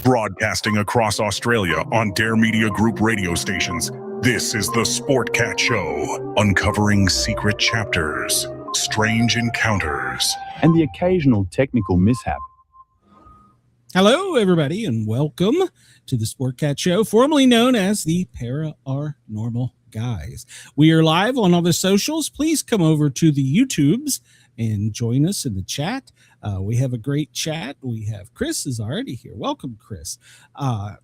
Broadcasting across Australia on Dare Media Group radio stations, this is the Sportcat Show, uncovering secret chapters, strange encounters, and the occasional technical mishap. Hello, everybody, and welcome to the Sportcat Show, formerly known as the Paranormal Guys. We are live on all the socials. Please come over to the YouTubes and join us in the chat. We have a great chat. We have Chris is already here. Welcome, Chris.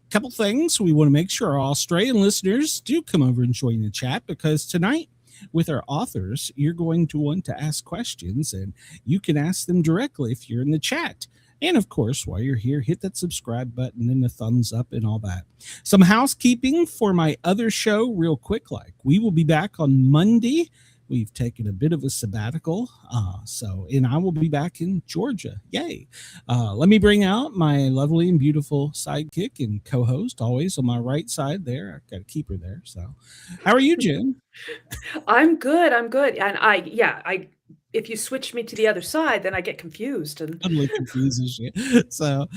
Couple things. We want to make sure our Australian listeners do come over and join the chat, because tonight with our authors, you're going to want to ask questions, and you can ask them directly if you're in the chat. And of course, while you're here, hit that subscribe button and the thumbs up and all that. Some housekeeping for my other show real quick. We will be back on Monday. We've taken a bit of a sabbatical, and I will be back in Georgia. Yay. Let me bring out my lovely and beautiful sidekick and co-host, always on my right side there. I've got to keep her there. So how are you, Jen? I'm good. And if you switch me to the other side, then I get confused. And totally confused as shit. So,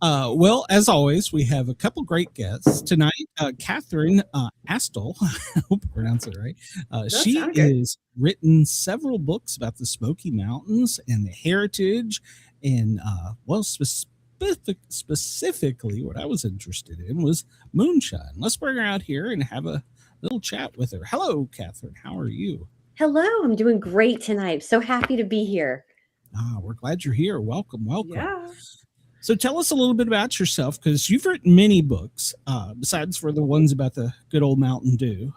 well, as always, we have a couple great guests tonight. Catherine Astl, I hope I pronounce it right. She has written several books about the Smoky Mountains and the heritage, and specifically, what I was interested in was Moonshine. Let's bring her out here and have a little chat with her. Hello, Catherine. How are you? Hello, I'm doing great tonight. So happy to be here. We're glad you're here. Welcome. Yeah. So tell us a little bit about yourself, because you've written many books, besides for the ones about the good old Mountain Dew.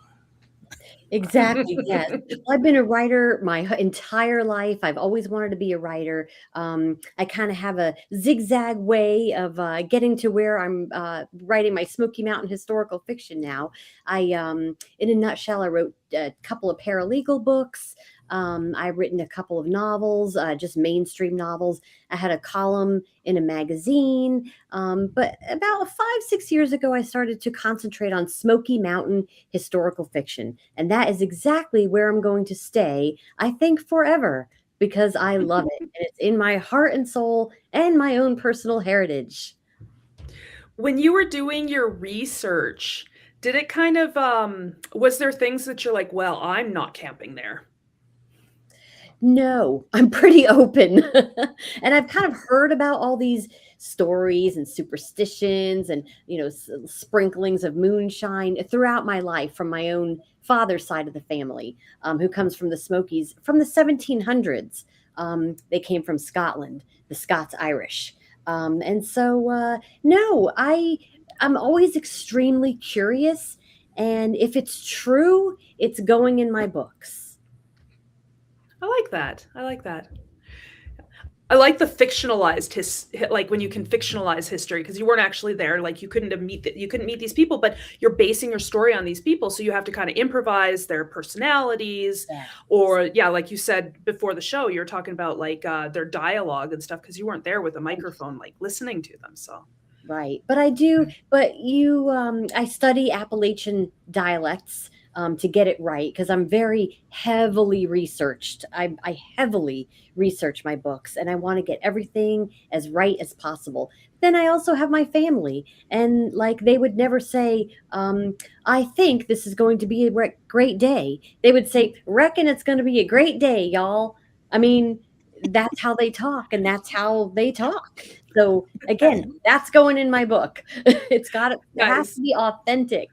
Exactly. Yes. I've been a writer my entire life. I've always wanted to be a writer. I kind of have a zigzag way of getting to where I'm writing my Smoky Mountain historical fiction now. In a nutshell, I wrote a couple of paralegal books. I've written a couple of novels, just mainstream novels. I had a column in a magazine. But about 5-6 years ago, I started to concentrate on Smoky Mountain historical fiction. And that is exactly where I'm going to stay, I think, forever, because I love it. And it's in my heart and soul and my own personal heritage. When you were doing your research, did it kind of, was there things that you're like, well, I'm not camping there? No, I'm pretty open. And I've kind of heard about all these stories and superstitions and, sprinklings of moonshine throughout my life from my own father's side of the family, who comes from the Smokies from the 1700s. They came from Scotland, the Scots-Irish. And so, no, I'm always extremely curious. And if it's true, it's going in my books. I like that. I like the fictionalized like when you can fictionalize history, because you weren't actually there. Like you couldn't meet these people, but you're basing your story on these people, so you have to kind of improvise their personalities, or like you said before the show, you were talking about like their dialogue and stuff, because you weren't there with a microphone, like listening to them. So right, but I do. But I study Appalachian dialects. To get it right, because I'm very heavily researched. I heavily research my books, and I want to get everything as right as possible. Then I also have my family, and like they would never say, I think this is going to be a great day. They would say, reckon it's going to be a great day, y'all. I mean, that's how they talk, and that's how they talk. So again, that's going in my book. It has to be authentic.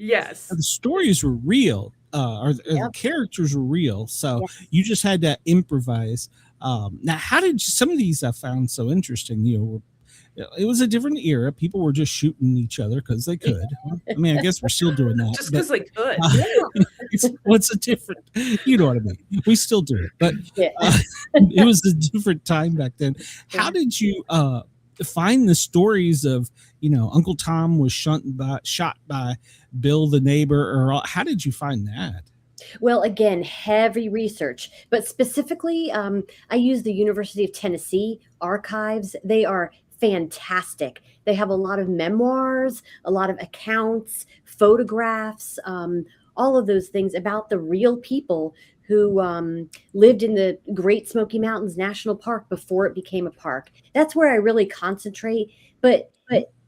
Yes. The stories were real, the characters were real. So you just had to improvise. Now, how did some of these I found so interesting? It was a different era. People were just shooting each other because they could. I mean, I guess we're still doing that. Just because they could. What's a different, you know what I mean? We still do it. But it was a different time back then. How did you find the stories of, Uncle Tom was shot by Bill the neighbor, or how did you find that? Well, again, heavy research, but specifically, I use the University of Tennessee archives. They are fantastic. They have a lot of memoirs, a lot of accounts, photographs, all of those things about the real people who lived in the Great Smoky Mountains National Park before it became a park. That's where I really concentrate. But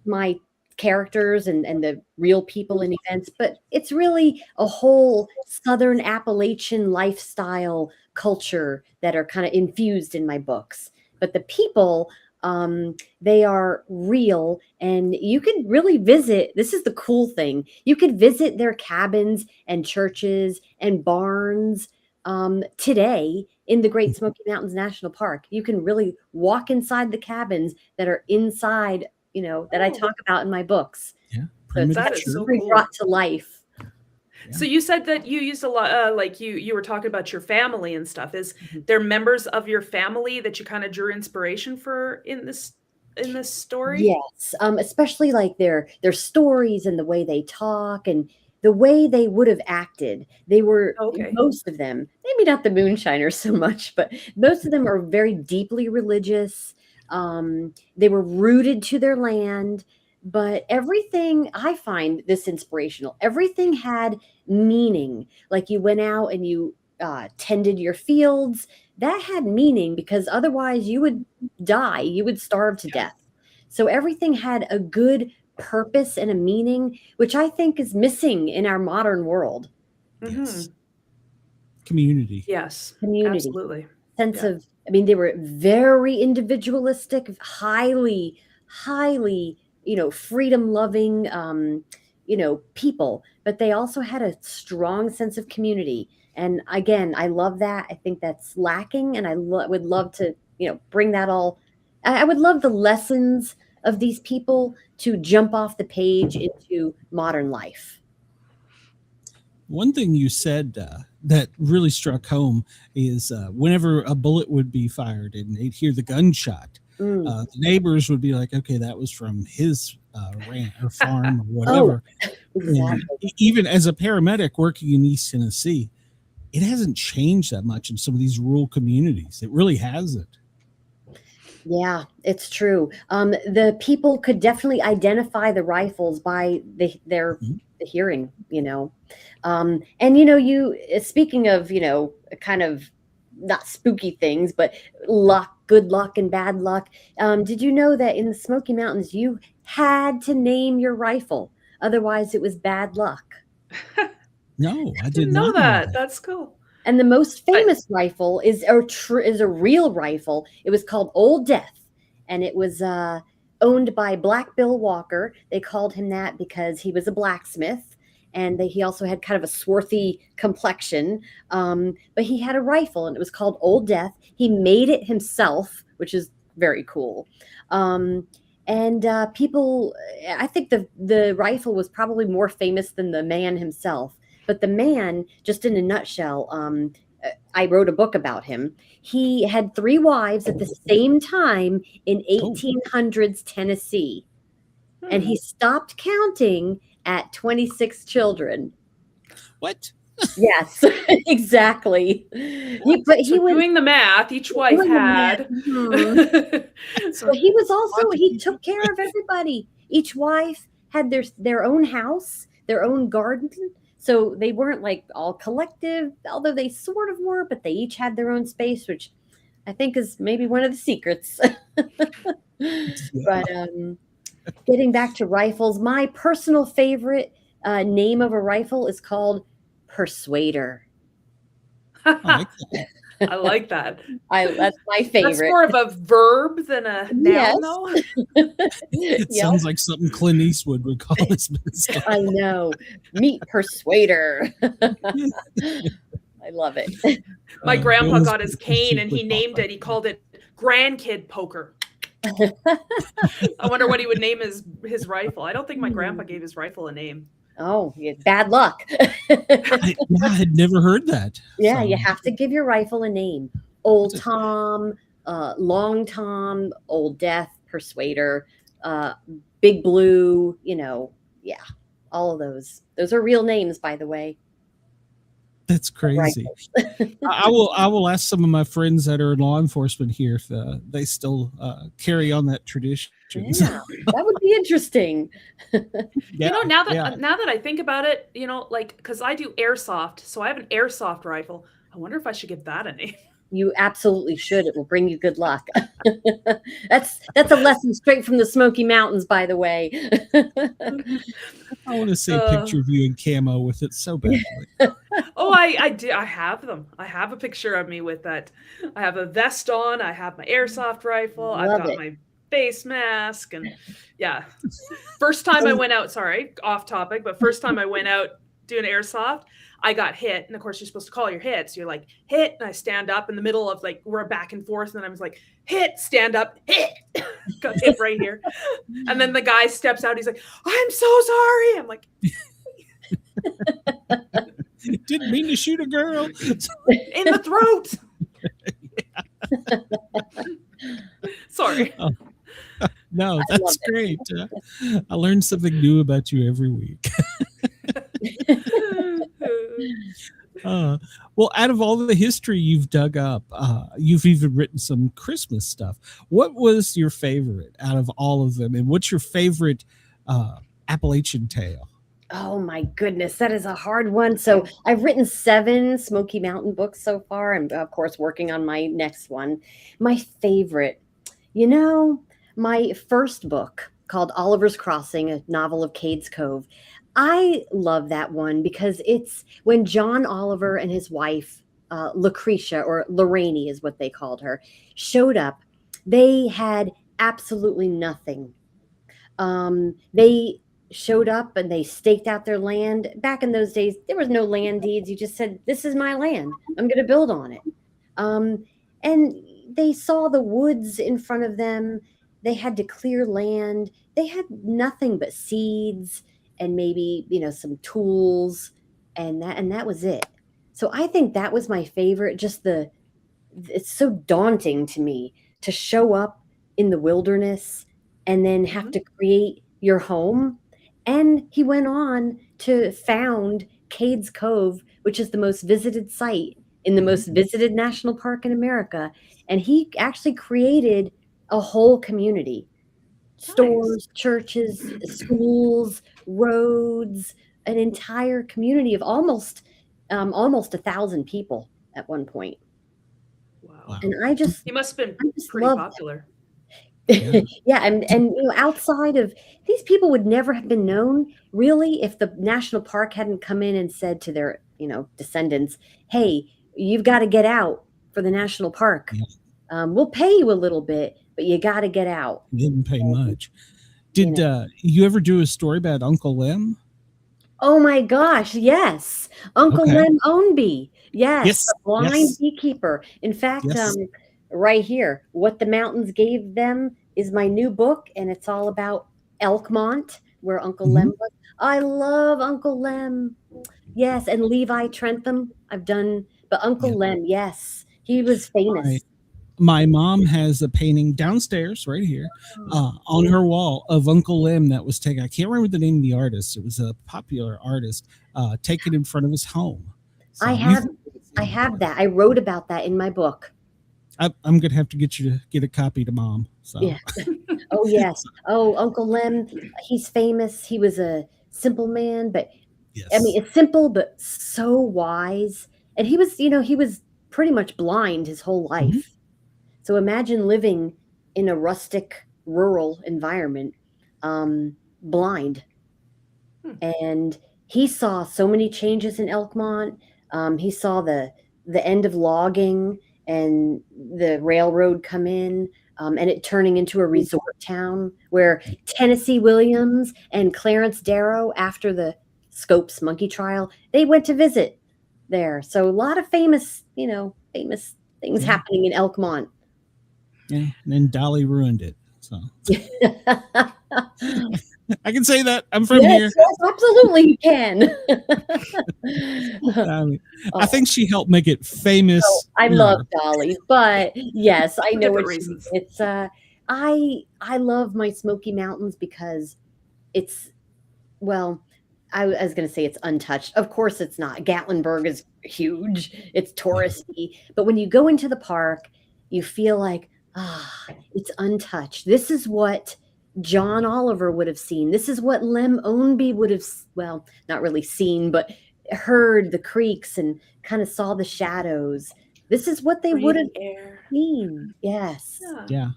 my characters and the real people and events, but it's really a whole Southern Appalachian lifestyle culture that are kind of infused in my books. But the people, they are real, and you can really visit. This is the cool thing. You could visit their cabins and churches and barns today in the Great Smoky Mountains National Park. You can really walk inside the cabins that are inside, that I talk about in my books. Yeah. So That is so really cool. brought to life. So you said that you used a lot, like you were talking about your family and stuff. Is there members of your family that you kind of drew inspiration for in this story? Yes, especially like their stories and the way they talk and the way they would have acted. They were, most of them, maybe not the Moonshiners so much, but most of them are very deeply religious. They were rooted to their land, but everything, I find this inspirational. Everything had meaning. Like you went out and you tended your fields. That had meaning because otherwise you would die. You would starve to death. So everything had a good purpose and a meaning, which I think is missing in our modern world. Yes. Community. Yes, Community. absolutely. Sense of, they were very individualistic, highly, freedom loving, people, but they also had a strong sense of community. And again, I love that. I think that's lacking. And I would love to, bring that all. I would love the lessons of these people to jump off the page into modern life. One thing you said that really struck home is whenever a bullet would be fired and they'd hear the gunshot, the neighbors would be like, okay, that was from his ranch or farm or whatever. Exactly. Even as a paramedic working in East Tennessee, it hasn't changed that much in some of these rural communities. It really hasn't. Yeah, it's true. The people could definitely identify the rifles by their hearing, and you speaking of, kind of not spooky things, but luck, good luck and bad luck. Did you know that in the Smoky Mountains, you had to name your rifle? Otherwise it was bad luck. No, I didn't know that. That's cool. And the most famous rifle is a real rifle. It was called Old Death, and it was owned by Black Bill Walker. They called him that because he was a blacksmith, and he also had kind of a swarthy complexion. But he had a rifle, and it was called Old Death. He made it himself, which is very cool. And people, I think the rifle was probably more famous than the man himself. But the man, just in a nutshell, I wrote a book about him. He had 3 wives at the same time in 1800s Tennessee. And he stopped counting at 26 children. What? Yes, exactly. He was doing the math. Each wife had. So he was also, he took care of everybody. Each wife had their own house, their own garden. So they weren't like all collective, although they sort of were, but they each had their own space, which I think is maybe one of the secrets. But getting back to rifles, my personal favorite name of a rifle is called Persuader. I like that. That's my favorite. That's more of a verb than a noun, though. It sounds like something Clint Eastwood would call his business. I know. Meet Persuader. I love it. My grandpa got his cane and he named it. He called it Grandkid Poker. I wonder what he would name his rifle. I don't think my grandpa gave his rifle a name. Oh, yeah, bad luck. I had never heard that. Yeah, you have to give your rifle a name. Old Tom, Long Tom, Old Death, Persuader, Big Blue, all of those. Those are real names, by the way. That's crazy. I will ask some of my friends that are in law enforcement here if they still carry on that tradition. Yeah, that would be interesting. Now that I think about it, because I do airsoft, so I have an airsoft rifle. I wonder if I should give that a name. You absolutely should. It will bring you good luck. That's a lesson straight from the Smoky Mountains, by the way. I want to see a picture of you in camo with it so badly. Oh, I do. I have them. I have a picture of me with that. I have a vest on. I have my airsoft rifle. I've got my face mask, and yeah. First time I went out. Sorry, off topic, but first time I went out doing airsoft, I got hit. And of course, you're supposed to call your hits. You're like, hit. And I stand up in the middle of like, we're back and forth. And I was like, hit, stand up, hit. Got hit right here. And then the guy steps out. He's like, I'm so sorry. I'm like, didn't mean to shoot a girl. In the throat. Sorry. Oh. No, that's great. I learn something new about you every week. Well, out of all the history you've dug up, you've even written some Christmas stuff. What was your favorite out of all of them? And what's your favorite Appalachian tale? Oh my goodness, that is a hard one. So I've written 7 Smoky Mountain books so far. I'm of course working on my next one. My favorite, my first book called Oliver's Crossing, a novel of Cades Cove. I love that one because it's when John Oliver and his wife, Lucretia, or Lorraine is what they called her, showed up. They had absolutely nothing. They showed up and they staked out their land. Back in those days, there was no land deeds. You just said, this is my land. I'm going to build on it. And they saw the woods in front of them. They had to clear land. They had nothing but seeds and maybe, some tools, and that was it. So I think that was my favorite. Just it's so daunting to me to show up in the wilderness and then have to create your home. And he went on to found Cades Cove, which is the most visited site in the most visited national park in America. And he actually created a whole community. Stores, churches, schools, roads, an entire community of almost 1,000 people at one point. Wow. And he must have been pretty popular. Yeah, and outside of these people would never have been known really if the national park hadn't come in and said to their descendants, hey, you've got to get out for the national park. We'll pay you a little bit, but you got to get out. Didn't pay much. Did you ever do a story about Uncle Lem? Oh my gosh, yes. Uncle Lem Ownby. Yes, the blind beekeeper. In fact, right here, What the Mountains Gave Them is my new book, and it's all about Elkmont, where Uncle Lem was. I love Uncle Lem. Yes, and Levi Trentham I've done, but Uncle Lem, yes, he was famous. My mom has a painting downstairs right here on her wall of Uncle Lem that was taken. I can't remember the name of the artist. It was a popular artist taken in front of his home. So I have that. I wrote about that in my book. I'm going to have to get you to get a copy to Mom. So. Yeah. Oh, yes. Oh, Uncle Lem, he's famous. He was a simple man, but I mean, it's simple, but so wise. And he was pretty much blind his whole life. So imagine living in a rustic, rural environment, blind. And he saw so many changes in Elkmont. He saw the end of logging and the railroad come in, and it turning into a resort town where Tennessee Williams and Clarence Darrow, after the Scopes monkey trial, they went to visit there. So a lot of famous things happening in Elkmont. Yeah, and then Dolly ruined it. So I can say that I'm from here. Yes, absolutely, you can. I think she helped make it famous. I love Dolly, but yes, I know what reasons. It's I love my Smoky Mountains because it's I was going to say it's untouched. Of course, it's not. Gatlinburg is huge. It's touristy, but when you go into the park, you feel like it's untouched. This is what John Oliver would have seen. This is what Lem Ownby would have, not really seen, but heard the creaks and kind of saw the shadows. This is what they would have Air. seen. Yes. Yeah.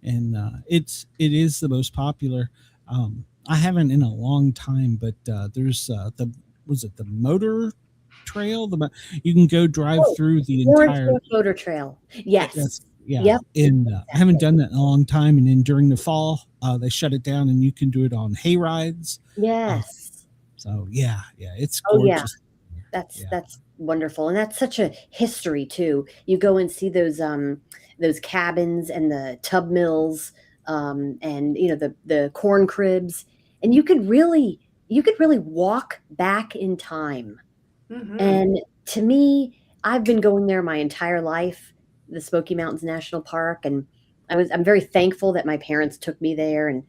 And it is the most popular. I haven't in a long time, but there's the motor trail? You can go drive through the entire motor trail. Yes. Yep. And I haven't done that in a long time. And then during the fall, they shut it down, and you can do it on hay rides. Yes. So it's gorgeous. That's wonderful, and that's such a history too. You go and see those cabins and the tub mills, and the corn cribs, and you could really walk back in time. Mm-hmm. And to me, I've been going there my entire life, the Smoky Mountains National Park, and I'm very thankful that my parents took me there, and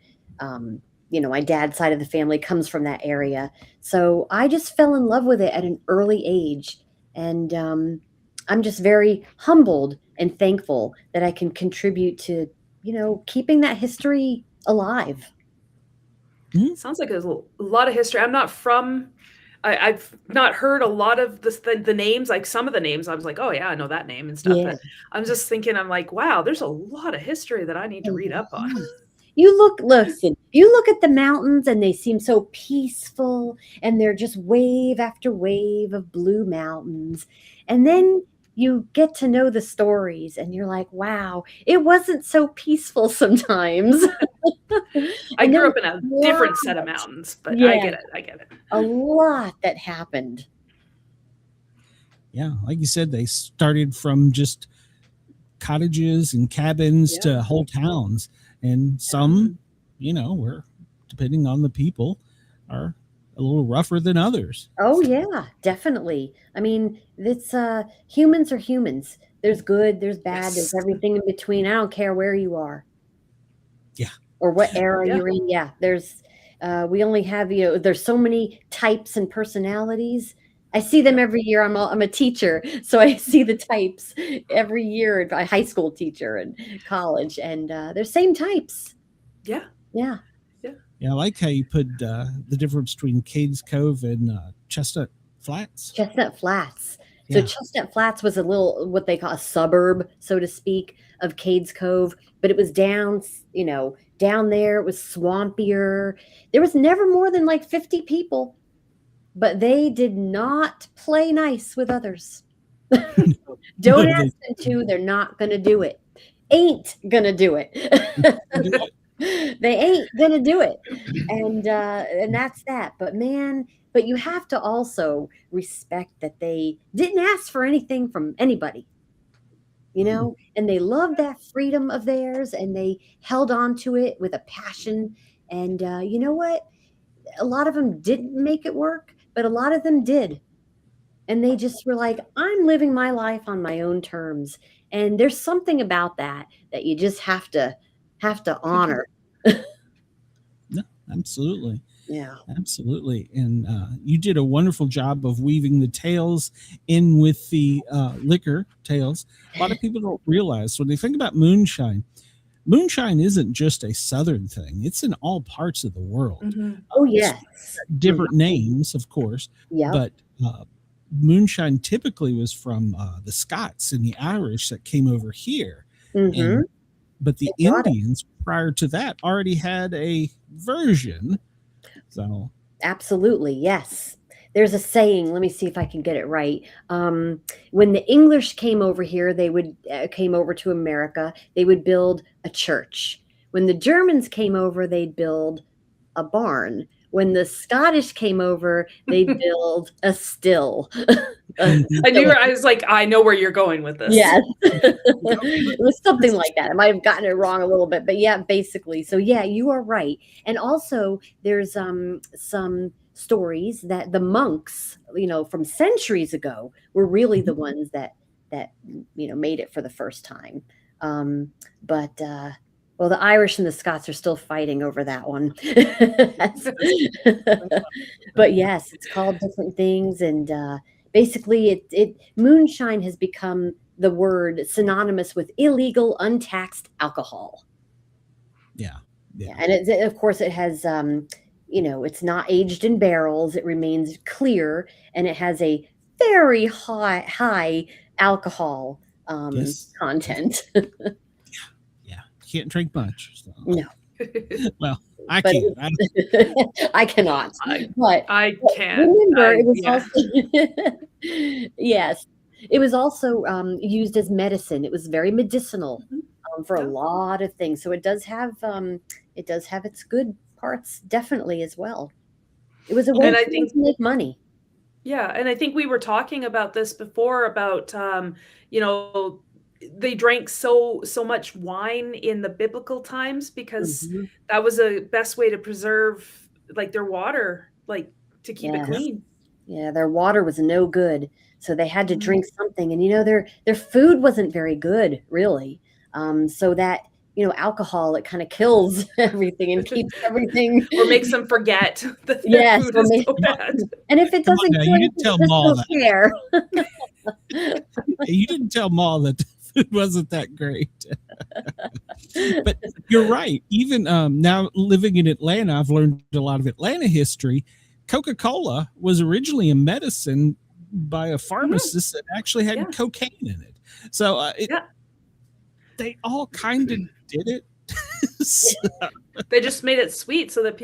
my dad's side of the family comes from that area. So I just fell in love with it at an early age. And I'm just very humbled and thankful that I can contribute to, keeping that history alive. Sounds like there's a lot of history. I'm not from, I've not heard a lot of the names, like some of the names. I was like, oh yeah, I know that name and stuff. Yeah. But I'm just thinking, I'm like, wow, there's a lot of history that I need to read up on. You look at the mountains and they seem so peaceful, and they're just wave after wave of blue mountains. And then you get to know the stories and you're like, wow, it wasn't so peaceful sometimes. I grew up in a different set of mountains, but I get it. A lot that happened. Yeah. Like you said, they started from just cottages and cabins to whole towns. And some, were, depending on the people, are a little rougher than others. Oh, yeah, definitely. I mean, it's humans are humans. There's good, there's bad, there's everything in between. I don't care where you are. Yeah. Or what era you're in. Yeah, there's we only have, there's so many types and personalities. I see them every year. I'm a teacher, so I see the types every year. A high school teacher and college, and they're same types. Yeah, I like how you put the difference between Cades Cove and Chestnut Flats. Chestnut Flats. Yeah. So Chestnut Flats was a little, what they call a suburb, so to speak, of Cades Cove, but it was down there. It was swampier. There was never more than like 50 people. But they did not play nice with others. Don't ask them to. They're not going to do it. Ain't going to do it. They ain't going to do it. And that's that. But you have to also respect that they didn't ask for anything from anybody. And they loved that freedom of theirs, and they held on to it with a passion. And you know what? A lot of them didn't make it work. But a lot of them did. And they just were like, I'm living my life on my own terms. And there's something about that you just have to honor. No, absolutely. Yeah. Absolutely. And you did a wonderful job of weaving the tales in with the liquor tales. A lot of people don't realize when they think about moonshine isn't just a Southern thing. It's in all parts of the world. Mm-hmm. Oh, yes. Different names, of course. Yeah. But moonshine typically was from the Scots and the Irish that came over here. Mm-hmm. But the Indians prior to that already had a version. So absolutely, yes. There's a saying, let me see if I can get it right. When the English came over here, came over to America, they would build a church. When the Germans came over, they'd build a barn. When the Scottish came over, they'd build a still. I was like, I know where you're going with this. Yes. It was something like that. I might have gotten it wrong a little bit, but yeah, basically. So yeah, you are right. And also there's some stories that the monks, from centuries ago were really the ones that made it for the first time. Well, the Irish and the Scots are still fighting over that one. But yes, it's called different things. And basically moonshine has become the word synonymous with illegal, untaxed alcohol. Yeah. And of course it has it's not aged in barrels. It remains clear, and it has a very high alcohol Yes. content. Yeah. Can't drink much. So. No. Well, I But can't. I cannot. But I can't. remember, it was yeah. also yes, it was also used as medicine. It was very medicinal for a Yeah. lot of things. So it does have its good parts definitely as well. It was a way And I for them think to make money. Yeah, and I think we were talking about this before about you know, they drank so much wine in the biblical times because Mhm. that was a best way to preserve like their water, like to keep it Yes. clean. Yeah, their water was no good, so they had to Mhm. drink something. And their food wasn't very good, really. So that alcohol, it kind of kills everything and keeps everything. Or makes them forget that their Yes, food or is make, so bad. and if it Come on doesn't now, kill you you, didn't tell just Maul don't that. care. You didn't tell Maul that the food wasn't that great. But you're right. Even now living in Atlanta, I've learned a lot of Atlanta history. Coca-Cola was originally a medicine by a pharmacist that actually had Yeah. cocaine in it. So Yeah. they all kind of did it. So, They just made it sweet so that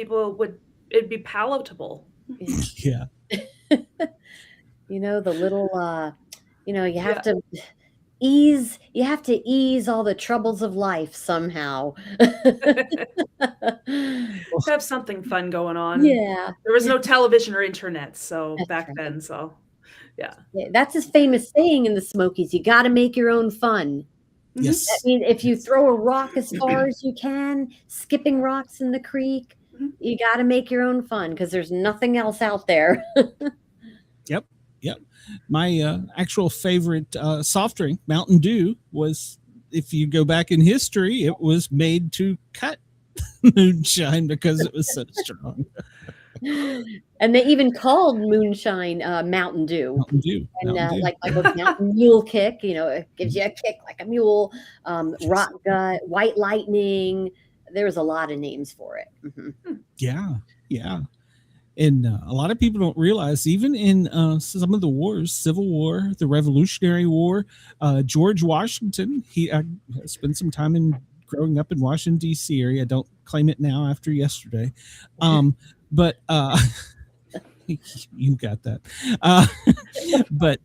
it'd be palatable. yeah. The little you have Yeah. to ease all the troubles of life somehow. Have something fun going on. Yeah. There was no television or internet, so That's back right. then, so yeah. Yeah, that's his famous saying in the Smokies. You got to make your own fun. Yes. I mean, if you throw a rock as far as you can, skipping rocks in the creek, Mhm. you got to make your own fun because there's nothing else out there. Yep. My actual favorite soft drink, Mountain Dew, was, if you go back in history, it was made to cut moonshine because it was so strong. And they even called moonshine Mountain Dew. Mountain Dew. And Mountain Dew. like the Mountain Mule kick, it gives you a kick like a mule. Rock gut, White Lightning. There's a lot of names for it. Mhm. Yeah. And a lot of people don't realize, even in some of the wars, Civil War, the Revolutionary War, George Washington, he spent some time growing up in Washington, D.C. area. Don't claim it now after yesterday. But you got that. But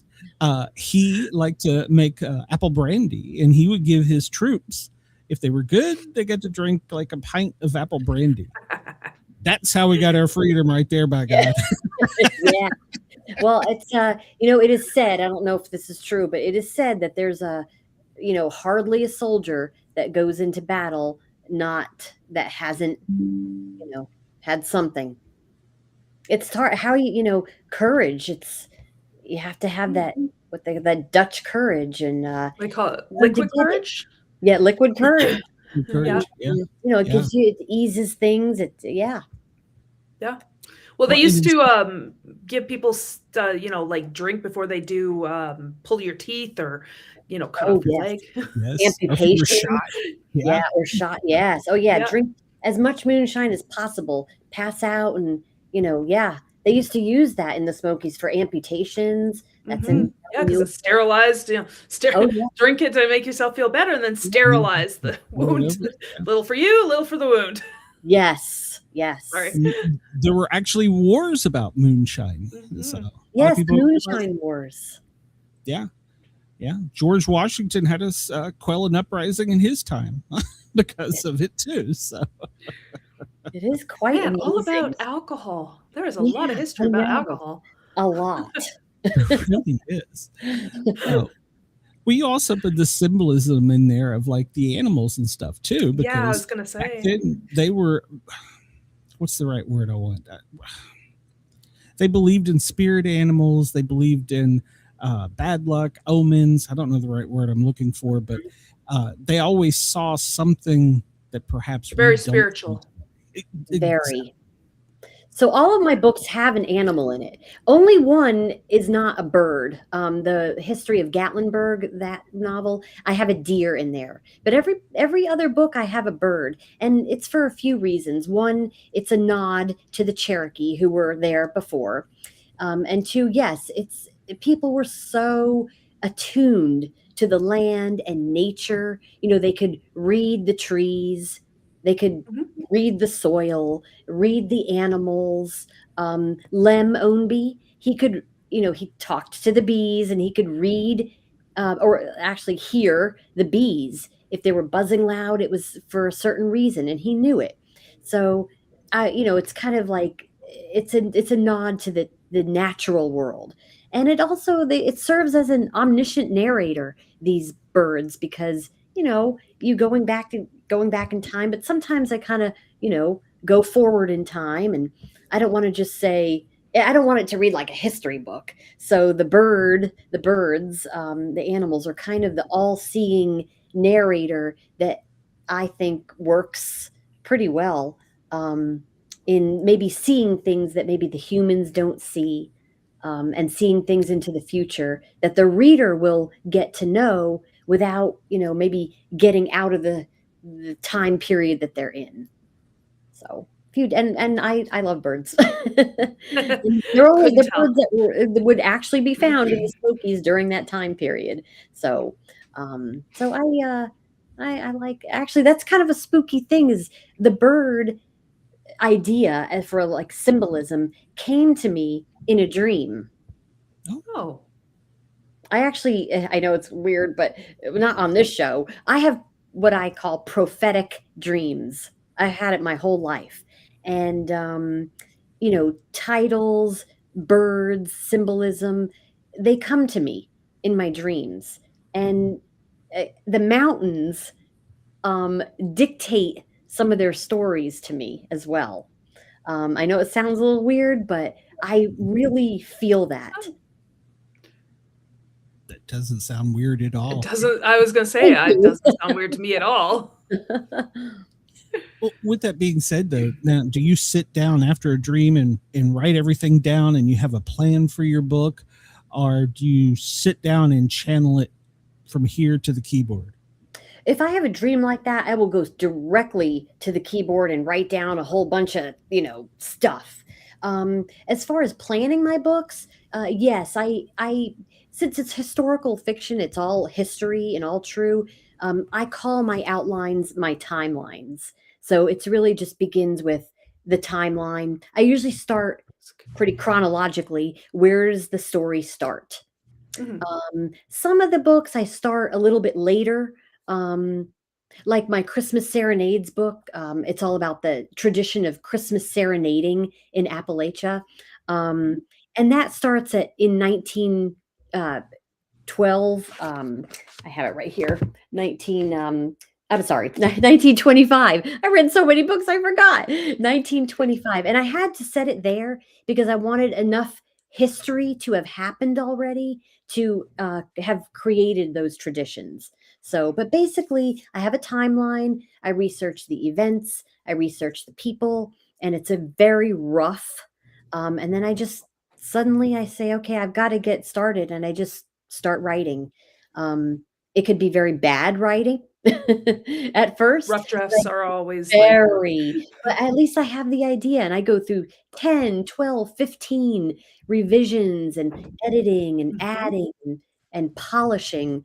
he liked to make apple brandy, and he would give his troops, if they were good, they got to drink like a pint of apple brandy. That's how we got our freedom right there, by God. Yeah. Well, it's it is said, I don't know if this is true, but it is said that there's hardly a soldier that goes into battle that hasn't had something. It's how courage. You have to have that that Dutch courage and They call it learn to liquid get it. courage. Yeah, liquid courage. Courage, yeah. It gives you, it eases things. Yeah. Well, Well, they used it to give people, like drink before they do pull your teeth or, cut off your leg. Yes. If you were Amputation. shot. Yeah, or shot. Yes. Oh, yeah. Yeah. Drink as much moonshine as possible. Pass out, and they used to use that in the Smokies for amputations. That's Mhm. Yeah, because it's sterilized. Oh, yeah. Drink it to make yourself feel better, and then sterilize the wound. Little for you, little for the wound. Yes. Sorry. There were actually wars about moonshine. Mhm. So, a lot of Yes, people- moonshine wars. Yeah. George Washington had us quell an uprising in his time because of it too. So It is quite Man, amazing. all about alcohol. There is a lot of Yeah, history I about know. alcohol. A lot. it really is. Oh. We also put the symbolism in there of like the animals and stuff too, because Yeah, I was gonna back say. then they were, what's the right word I want? They believed in spirit animals. They believed in bad luck, omens. I don't know the right word I'm looking for, but they always saw something that perhaps we Very don't spiritual. see. Very. So all of my books have an animal in it. Only one is not a bird. The History of Gatlinburg, that novel, I have a deer in there. But every other book I have a bird, and it's for a few reasons. One, it's a nod to the Cherokee who were there before, and two, yes, it's people were so attuned to the land and nature. You know, they could read the trees, they could read the soil, read the animals. Lem Ownby, he could, you know, he talked to the bees and he could read or actually hear the bees. If they were buzzing loud, it was for a certain reason and he knew it. So, you know, it's kind of like it's a nod to the natural world. And it also it serves as an omniscient narrator, these birds, because you know you going back in time, but sometimes I kind of, you know, go forward in time, and I don't want to just say, I don't want it to read like a history book. So the birds, the animals are kind of the all-seeing narrator that I think works pretty well in maybe seeing things that maybe the humans don't see, and seeing things into the future that the reader will get to know without, you know, maybe getting out of the time period that they're in. So and I love birds. They're only the birds that would actually be found in the Smokies during that time period. So I like, actually that's kind of a spooky thing, is the bird idea for like symbolism came to me in a dream. Oh. I know it's weird, but not on this show. I have what I call prophetic dreams. I had it my whole life. And, you know, titles, birds, symbolism, they come to me in my dreams. And the mountains dictate some of their stories to me as well. I know it sounds a little weird, but I really feel that. That doesn't sound weird at all. It doesn't. I was going to say, it doesn't sound weird to me at all. Well, with that being said, though, now do you sit down after a dream and write everything down, and you have a plan for your book, or do you sit down and channel it from here to the keyboard? If I have a dream like that, I will go directly to the keyboard and write down a whole bunch of, you know, stuff. As far as planning my books, yes, I since it's historical fiction, it's all history and all true. I call my outlines my timelines. So it's really just begins with the timeline. I usually start pretty chronologically. Where does the story start? Some of the books I start a little bit later. Like my Christmas Serenades book, it's all about the tradition of Christmas serenading in Appalachia. And that starts in 1912. I have it right here. 1925. I read so many books, I forgot. 1925. And I had to set it there because I wanted enough history to have happened already to have created those traditions. So, but basically, I have a timeline. I research the events. I research the people, and it's a very rough. And then I just suddenly I say, okay, I've got to get started, and I just start writing. It could be very bad writing at first. Rough drafts are always very, but at least I have the idea, and I go through 10, 12, 15 revisions and editing and adding and polishing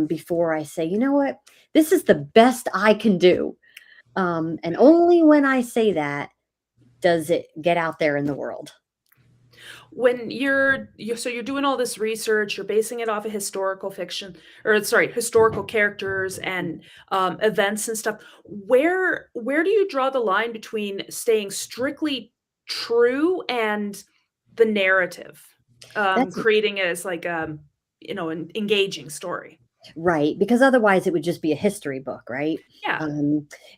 before I say, you know what, this is the best I can do. And only when I say that does it get out there in the world. When you're doing all this research, you're basing it off of historical fiction, or sorry, historical characters and events and stuff. Where do you draw the line between staying strictly true and the narrative, creating it as like you know, an engaging story? Right, because otherwise it would just be a history book, right? Yeah.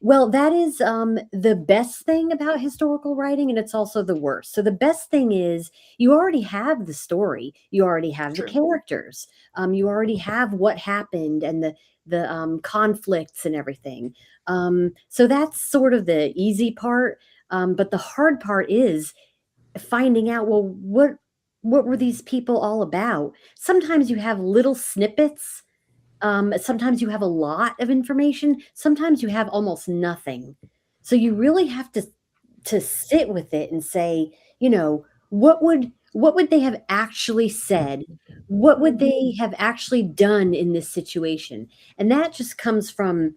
Well, that is the best thing about historical writing, and it's also the worst. So the best thing is you already have the story, you already have the characters, you already have what happened and the conflicts and everything. So that's sort of the easy part. But the hard part is finding out, well, what were these people all about? Sometimes you have little snippets. Sometimes you have a lot of information. Sometimes you have almost nothing. So you really have to sit with it and say, what would they have actually said? What would they have actually done in this situation? And that just comes from,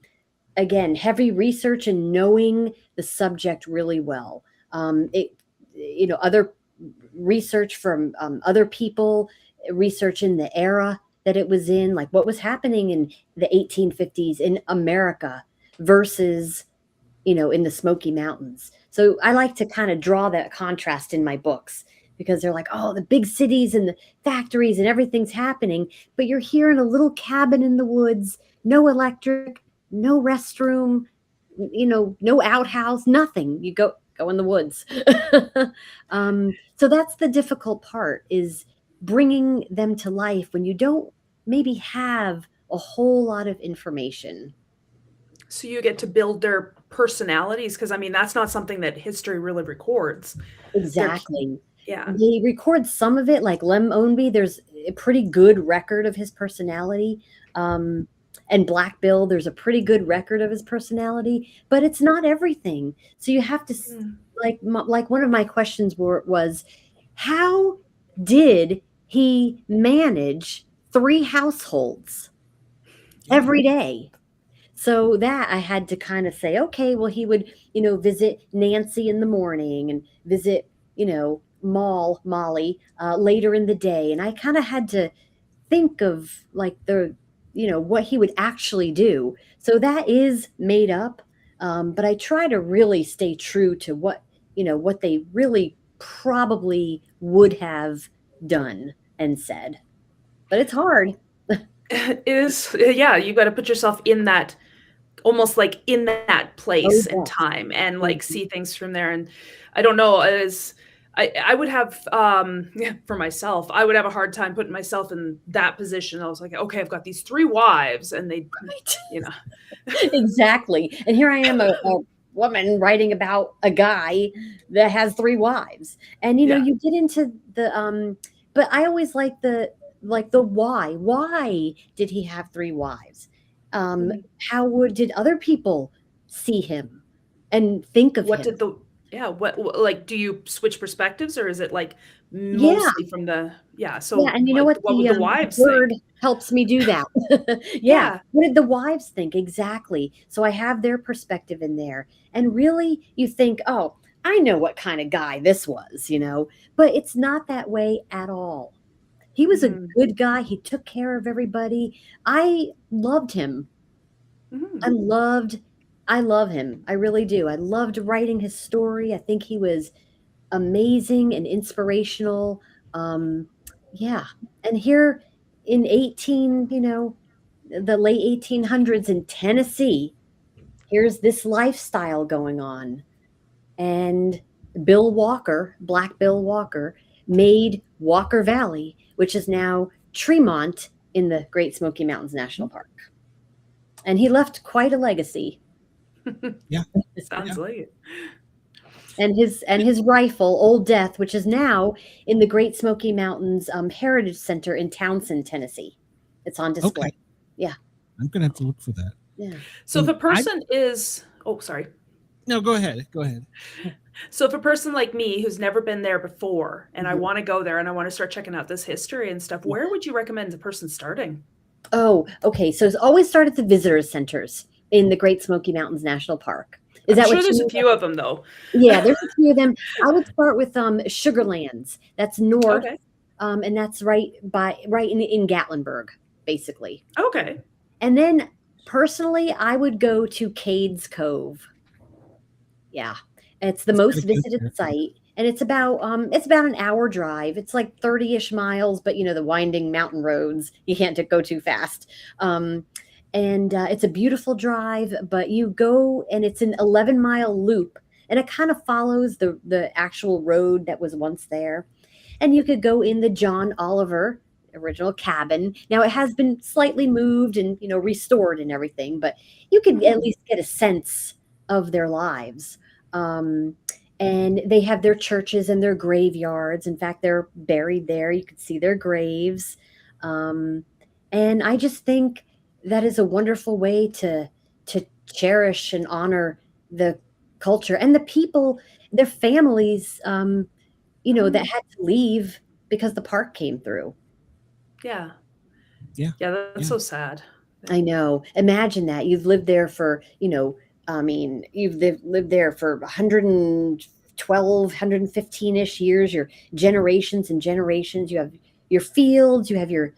again, heavy research and knowing the subject really well. Other research from other people, research in the era that it was in, like what was happening in the 1850s in America versus, in the Smoky Mountains. So I like to kind of draw that contrast in my books, because they're like, oh, the big cities and the factories and everything's happening, but you're here in a little cabin in the woods, no electric, no restroom, no outhouse, nothing. You go in the woods. So that's the difficult part, is bringing them to life when you don't maybe have a whole lot of information. So you get to build their personalities, because I mean, that's not something that history really records. Exactly. Yeah. They record some of it, like Lem Ownby. There's a pretty good record of his personality. And Black Bill, there's a pretty good record of his personality, but it's not everything. So you have to, like one of my questions was, how did he manage 3 households every day? So that I had to kind of say, okay, well, he would, visit Nancy in the morning and visit, Molly later in the day. And I kind of had to think of like what he would actually do. So that is made up. But I try to really stay true to what they really probably would have done and said. But it's hard. It is. Yeah. You got to put yourself in that, almost like in that place and time, and like see things from there. And I don't know, I would have, for myself, I would have a hard time putting myself in that position. I was like, okay, I've got these 3 wives, and they, Exactly. And here I am, a woman writing about a guy that has 3 wives. And, you get into the, but I always like the why. Why did he have 3 wives? How did other people see him and think of him? What do you switch perspectives, or is it like mostly from the, so and you know what would the wives word think? helps me do that. What did the wives think? Exactly. So I have their perspective in there, and really you think, oh, I know what kind of guy this was, but it's not that way at all. He was a good guy. He took care of everybody. I loved him. I love him. I really do. I loved writing his story. I think he was amazing and inspirational. And here in the late 1800s in Tennessee, here's this lifestyle going on. And Black Bill Walker, made Walker Valley, which is now Tremont in the Great Smoky Mountains National Park. And he left quite a legacy. Yeah. Sounds like it. And his rifle, Old Death, which is now in the Great Smoky Mountains Heritage Center in Townsend, Tennessee. It's on display. Okay. Yeah. I'm going to have to look for that. Yeah. So if a person sorry. No, go ahead. So if a person like me who's never been there before, and I want to go there and I want to start checking out this history and stuff, where would you recommend a person starting? Oh, okay. So it's always start at the visitor centers in the Great Smoky Mountains National Park. I'm sure there's a few of them, though. Yeah, there's a few of them. I would start with Sugarlands. That's north, and that's right in Gatlinburg, basically. Okay. And then personally, I would go to Cades Cove. Yeah, it's the most visited site, and it's about an hour drive. It's like 30-ish miles, but the winding mountain roads, you can't go too fast. And it's a beautiful drive, but you go and it's an 11-mile loop, and it kind of follows the actual road that was once there. And you could go in the John Oliver original cabin. Now it has been slightly moved and restored and everything, but you could at least get a sense of their lives. And and they have their churches and their graveyards. In fact, they're buried there. You could see their graves. And I just think that is a wonderful way to cherish and honor the culture and the people, their families, that had to leave because the park came through. Yeah. Yeah. Yeah, that's so sad. I know. Imagine that. You've lived there for, you've lived there for 112, 115-ish years, your generations and generations. You have your fields, you have your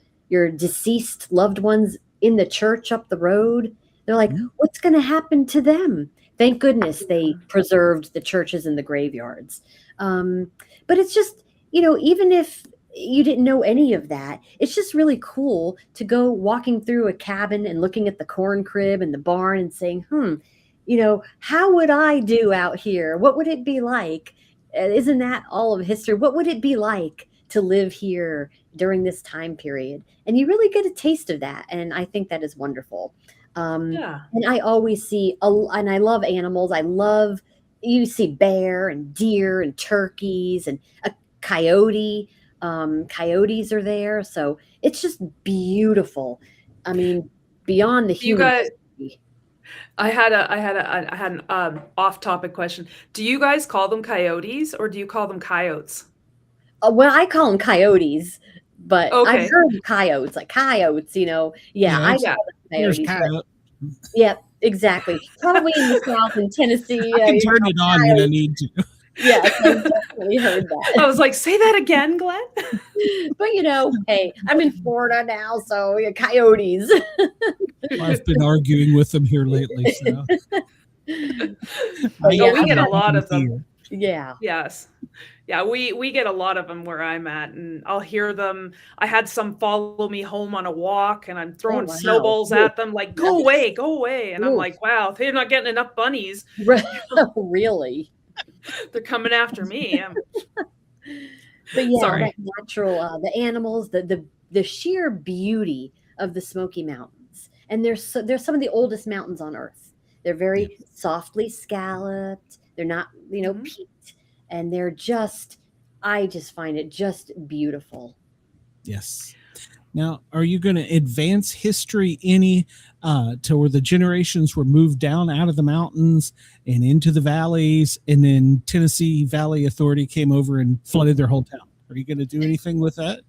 deceased loved ones in the church up the road. They're like, what's going to happen to them? Thank goodness they preserved the churches and the graveyards. But it's just, even if you didn't know any of that, it's just really cool to go walking through a cabin and looking at the corn crib and the barn and saying, how would I do out here? What would it be like? Isn't that all of history? What would it be like to live here during this time period? And you really get a taste of that. And I think that is wonderful. And I always see, and I love animals. You see bear and deer and turkeys and a coyote. Coyotes are there. So it's just beautiful. I mean, beyond the human. I had an off-topic question. Do you guys call them coyotes or do you call them coyotes? Well, I call them coyotes, but Okay. I've heard of coyotes, like coyotes, Yeah, I call them coyotes. Yeah, exactly. Probably in the South in Tennessee. I can turn it on when I need to. Yes, I've definitely heard that. I was like, say that again, Glenn. But hey, I'm in Florida now, so coyotes. I've been arguing with them here lately. So. We get a lot of them. Yeah. Yes. Yeah, we get a lot of them where I'm at, and I'll hear them. I had some follow me home on a walk, and I'm throwing snowballs at them, like, go away. And I'm like, wow, they're not getting enough bunnies. Really? They're coming after me. But yeah, that natural, the animals, the sheer beauty of the Smoky Mountains. And they're some of the oldest mountains on Earth. They're very softly scalloped. They're not, peaked. And they're I just find it just beautiful. Yes. Now, are you going to advance history any to where the generations were moved down out of the mountains and into the valleys, and then Tennessee Valley Authority came over and flooded their whole town? Are you going to do anything with that?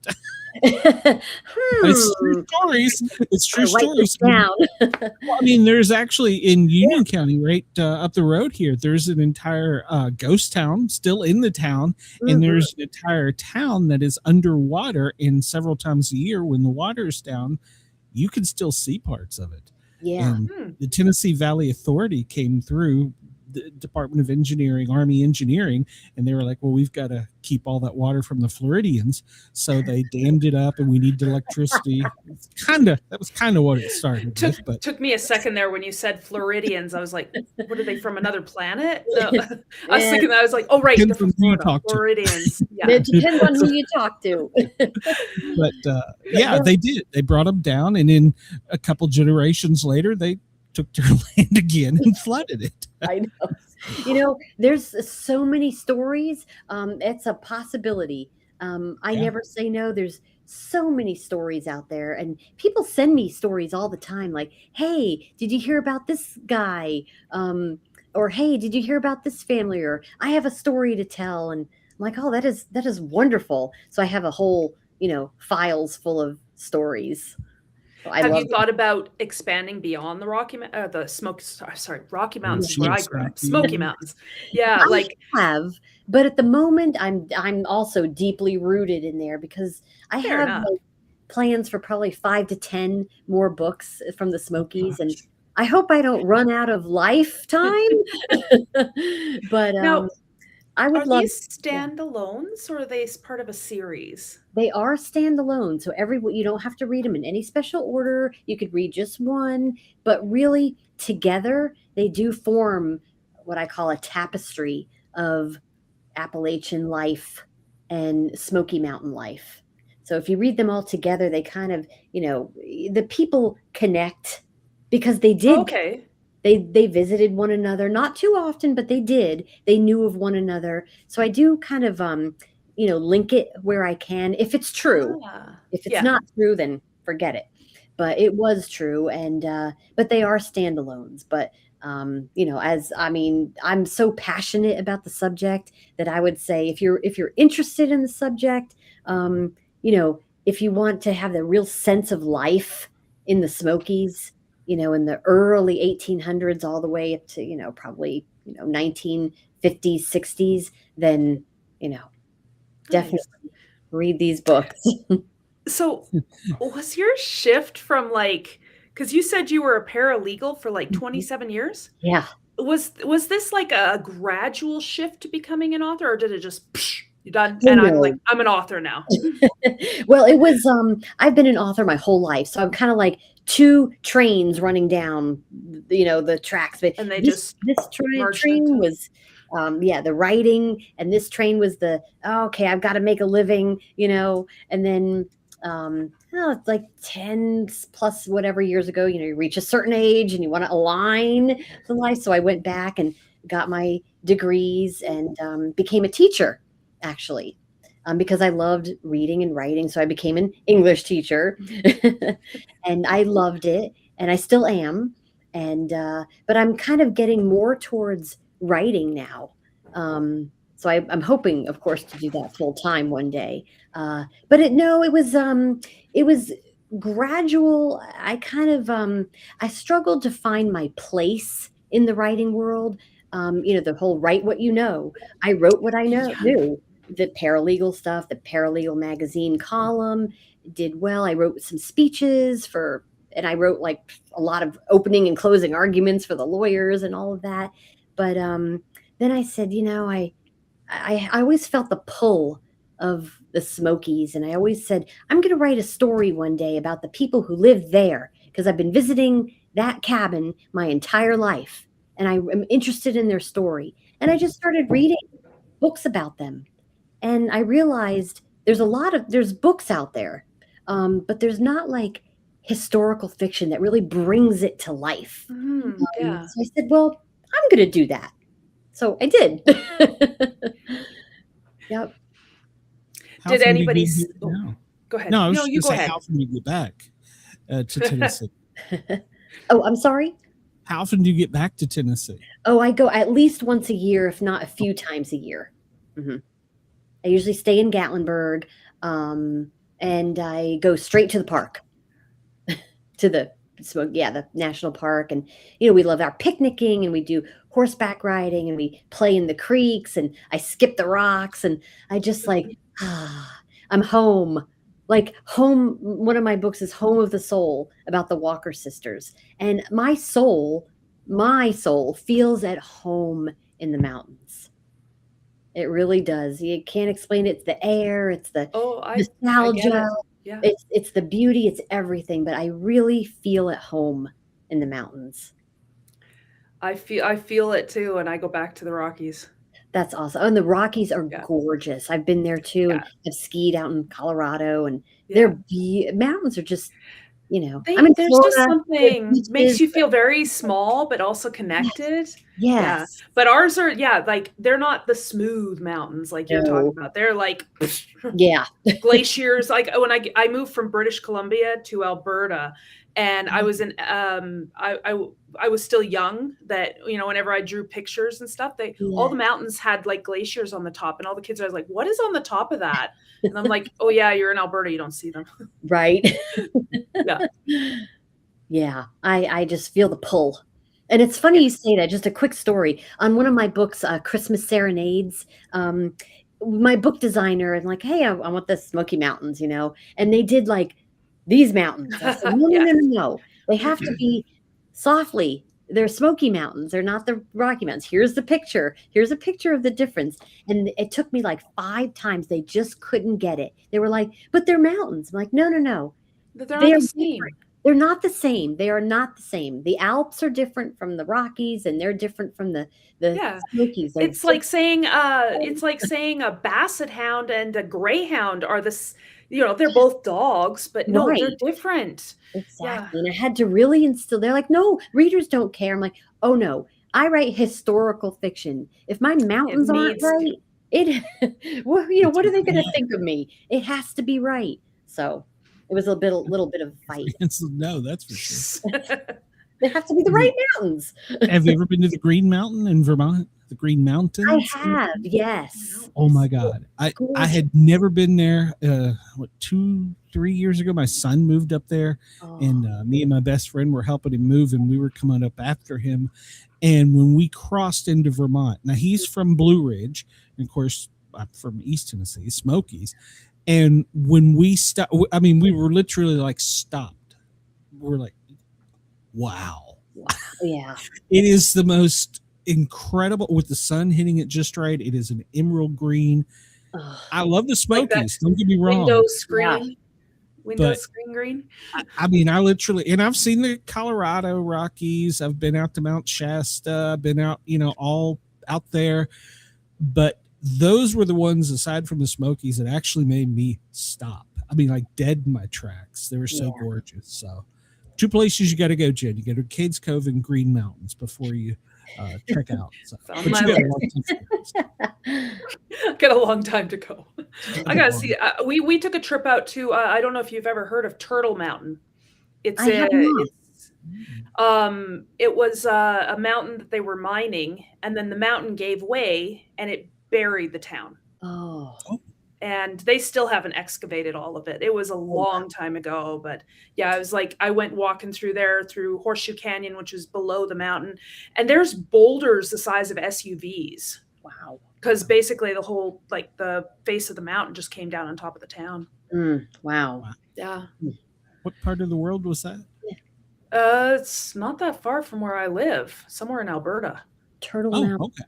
It's true stories. It's true stories. Well, I mean, there's actually in Union County, right up the road here, there's an entire ghost town still in the town, and there's an entire town that is underwater. And several times a year, when the water is down, you can still see parts of it. Yeah. And the Tennessee Valley Authority came through the Department of Engineering, Army Engineering, and they were like, well, we've got to keep all that water from the Floridians, so they dammed it up, and we need electricity. That was kind of what it started with. But took me a second there when you said Floridians. I was like, what are they, from another planet? I was thinking that. I was like, oh right, they're from Florida. Floridians. Yeah. It depends on who you talk to. But they did. They brought them down, and then a couple generations later, they took their land again and flooded it. I know. There's so many stories. It's a possibility. I never say no. There's so many stories out there, and people send me stories all the time. Like, hey, did you hear about this guy? Or hey, did you hear about this family? Or I have a story to tell. And I'm like, oh, that is wonderful. So I have a whole, files full of stories. Have you thought about expanding beyond the Rocky Mountains, where I grew up, Smoky Mountains? Yeah, I have, but at the moment, I'm also deeply rooted in there because I have plans for probably 5 to 10 more books from the Smokies, and I hope I don't run out of lifetime. But now, I would love. Are these standalones, or are they part of a series? They are standalone, so you don't have to read them in any special order. You could read just one, but really together they do form what I call a tapestry of Appalachian life and Smoky Mountain life. So if you read them all together, they kind of, the people connect because they did. Okay. they visited one another, not too often, but they did. They knew of one another. So I do kind of link it where I can, if it's true. If it's Yeah. not true, then forget it. But it was true, and but they are standalones. But I'm so passionate about the subject that I would say if you're interested in the subject, if you want to have the real sense of life in the Smokies, in the early 1800s all the way up to probably 1950s, 60s, then definitely read these books. So was your shift from because you said you were a paralegal for 27 years? Yeah. Was this like a gradual shift to becoming an author, or did it just you're done? Oh, And no. I'm an author now. Well, it was I've been an author my whole life, so I'm kind of like two trains running down the tracks. But And they this merged train into- was the writing, and this train was okay, I've got to make a living, and then it's like 10 plus whatever years ago, you reach a certain age and you want to align to life. So I went back and got my degrees and became a teacher, actually, because I loved reading and writing. So I became an English teacher and I loved it, and I still am. And but I'm kind of getting more towards writing now. So I'm hoping, of course, to do that full time one day. But it was gradual. I kind of I struggled to find my place in the writing world. The whole write what you know. I wrote what I knew. The paralegal stuff, the paralegal magazine column did well. I wrote some speeches and I wrote like a lot of opening and closing arguments for the lawyers and all of that. But then I said, I always felt the pull of the Smokies, and I always said, I'm going to write a story one day about the people who live there, because I've been visiting that cabin my entire life, and I am interested in their story. And I just started reading books about them, and I realized there's books out there, but there's not like historical fiction that really brings it to life. Yeah. So I said, well, I'm going to do that. So I did. Yep. Did anybody? Go ahead. No, I was just you gonna go say, ahead. how often do you get back to Tennessee? Oh, I'm sorry. How often do you get back to Tennessee? Oh, I go at least once a year, if not a few times a year. Mm-hmm. I usually stay in Gatlinburg, and I go straight to the park, to the national park. And, we love our picnicking, and we do horseback riding, and we play in the creeks, and I skip the rocks, and I just I'm home. Like home, one of my books is Home of the Soul, about the Walker sisters. And my soul feels at home in the mountains. It really does. You can't explain it. It's the air, it's the nostalgia. Yeah. It's the beauty, it's everything, but I really feel at home in the mountains. I feel it too, and I go back to the Rockies. That's awesome. And the Rockies are gorgeous. I've been there too, and I've skied out in Colorado, and their mountains are just, there's just something makes you feel very small, but also connected. Yes. Yeah. But ours are, they're not the smooth mountains like you're talking about. They're like, glaciers. Like when I moved from British Columbia to Alberta, and I was in, I was still young, that, whenever I drew pictures and stuff, all the mountains had like glaciers on the top, and all the kids are like, what is on the top of that? And I'm like, oh yeah, you're in Alberta, you don't see them. Right. Yeah. Yeah. I just feel the pull. And it's funny you say that. Just a quick story. On one of my books, Christmas Serenades, my book designer, and like, hey, I want the Smoky Mountains, and they did like these mountains. I said, no. They have to be softly. They're Smoky Mountains. They're not the Rocky Mountains. Here's the picture. Here's a picture of the difference. And it took me like 5 times. They just couldn't get it. They were like, but they're mountains. I'm like, no. But they're not the same. Different. They're not the same. They are not the same. The Alps are different from the Rockies, and they're different from the Smokies. It's like saying a basset hound and a greyhound are this. they're both dogs, but no, they're Right. different. Yeah. Exactly. And I had to really instill, they're like, no, readers don't care. I'm like, oh no, I write historical fiction. If my mountains aren't needs right, well, what are they going to Yeah. think of me? It has to be right. So it was a little bit of a fight. No, that's for sure. They have to be the right mountains. Have you ever been to the Green Mountain in Vermont? The Green Mountains? I have, yes. Oh my God. I had never been there. 2-3 years ago, my son moved up there, and me and my best friend were helping him move, and we were coming up after him. And when we crossed into Vermont, now he's from Blue Ridge, and of course I'm from East Tennessee, Smokies. And when we stopped, I mean, we were literally like stopped. We're like, wow. Yeah. It is the most incredible, with the sun hitting it just right. It is an emerald green. I love the Smokies. Don't get me wrong. Window screen. Window screen green. I mean, I literally, and I've seen the Colorado Rockies. I've been out to Mount Shasta, been out, all out there. But those were the ones, aside from the Smokies, that actually made me stop. I mean, like dead in my tracks. They were so gorgeous. So 2 places you got to go, Jen. You go to Cades, Cove, and Green Mountains before you check out. So, but you got a long time to go. I gotta see. We took a trip out to. I don't know if you've ever heard of Turtle Mountain. It was a mountain that they were mining, and then the mountain gave way, and it buried the town. Oh. And they still haven't excavated all of it. It was a long time ago, but yeah, I was like, I went walking through there through Horseshoe Canyon, which is below the mountain, and there's boulders the size of SUVs. Wow. Because basically the whole, like the face of the mountain just came down on top of the town. Wow. Yeah. What part of the world was that? It's not that far from where I live, somewhere in Alberta. Turtle Mountain. Okay.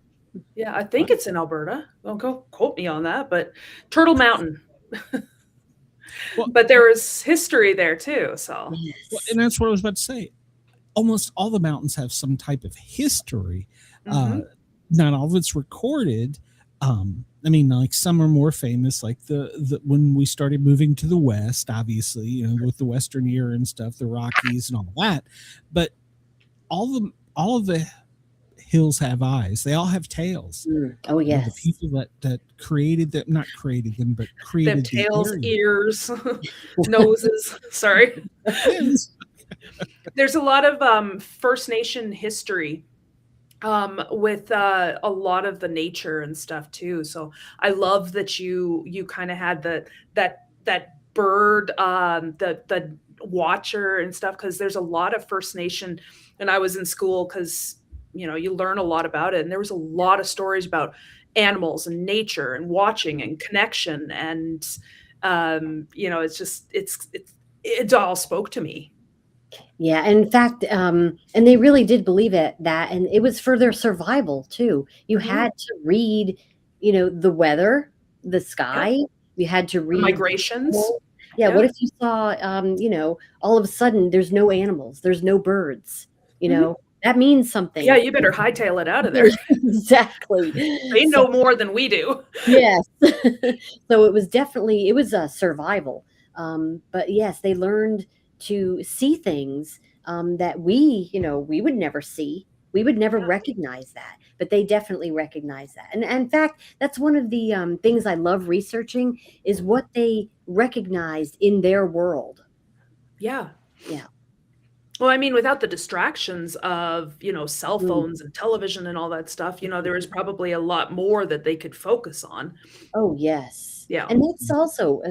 Yeah, I think it's in Alberta. Don't go quote me on that, but Turtle Mountain. But there is history there too. So, well, and that's what I was about to say. Almost all the mountains have some type of history. Not all of it's recorded. I mean, like some are more famous, like the when we started moving to the West, obviously, with the Western era and stuff, the Rockies and all that. But all of the hills have eyes. They all have tails. Oh yes. The people that created them, not created them, but created them tails, the ears, noses. Sorry. There's a lot of First Nation history with a lot of the nature and stuff too. So I love that you kind of had that bird, the watcher and stuff, because there's a lot of First Nation, and I was in school because you learn a lot about it, and there was a lot of stories about animals and nature and watching and connection, and it's just it all spoke to me. Yeah, in fact, and they really did believe that, and it was for their survival too. You had to read, the weather, the sky. You had to read migrations. Yeah, what if you saw, all of a sudden there's no animals, there's no birds, that means something. Yeah, you better hightail it out of there. Exactly. They know more than we do. Yes. So it was a survival. But yes, they learned to see things that we would never see. We would never recognize that, but they definitely recognize that. And in fact, that's one of the things I love researching is what they recognized in their world. Yeah. Yeah. Well, I mean, without the distractions of, cell phones and television and all that stuff, there is probably a lot more that they could focus on. Oh, yes. Yeah. And that's also,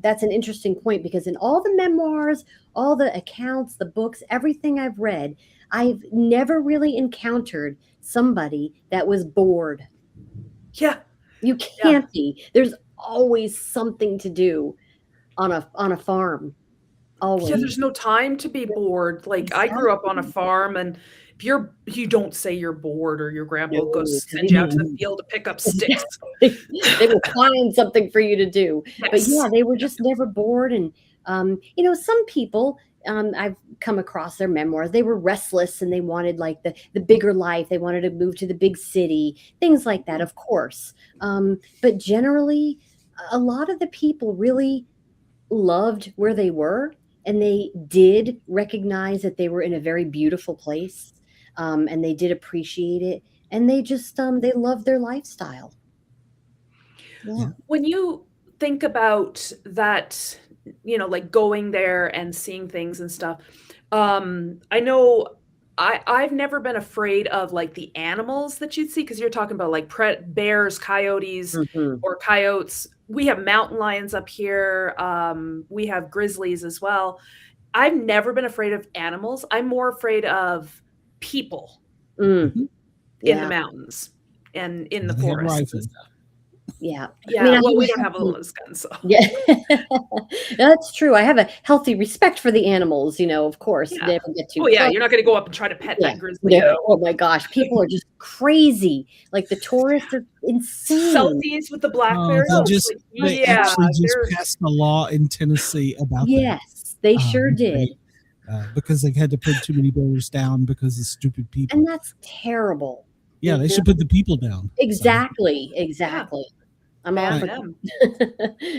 that's an interesting point, because in all the memoirs, all the accounts, the books, everything I've read, I've never really encountered somebody that was bored. Yeah. You can't be. There's always something to do on a farm. Always. Yeah, there's no time to be bored. Like exactly. I grew up on a farm, and if you don't say you're bored, or your grandpa will go send you out to the field to pick up sticks. They will find something for you to do. Yes. But yeah, they were just never bored. And some people, I've come across their memoirs, they were restless and they wanted like the bigger life. They wanted to move to the big city, things like that, of course. But generally, a lot of the people really loved where they were, and they did recognize that they were in a very beautiful place, and they did appreciate it, and they just they loved their lifestyle. Yeah. When you think about that, like going there and seeing things and stuff, I know I've never been afraid of like the animals that you'd see, because you're talking about like bears, coyotes, Mhm. or coyotes. We have mountain lions up here. We have grizzlies as well. I've never been afraid of animals. I'm more afraid of people Mm. Mhm. in the Yeah. mountains and in the They had forest. rifles. Yeah. Yeah, I mean, I well, have we a don't have a healthy lotus gun, so Yeah. That's true. I have a healthy respect for the animals, of course, yeah. never get too Oh yeah, close. you're not going to go up and try to pet Yeah. that grizzly. No. Oh my gosh. People are just crazy. Like the tourists are insane. Selfies with the black Oh, bears. they It's just like, they yeah, actually just they're passed a law in Tennessee about that. Yes, they sure did. Because they had to put too many bears down because of stupid people. And that's terrible. Yeah, they should put the people down. So, Exactly. I'm all bad for them.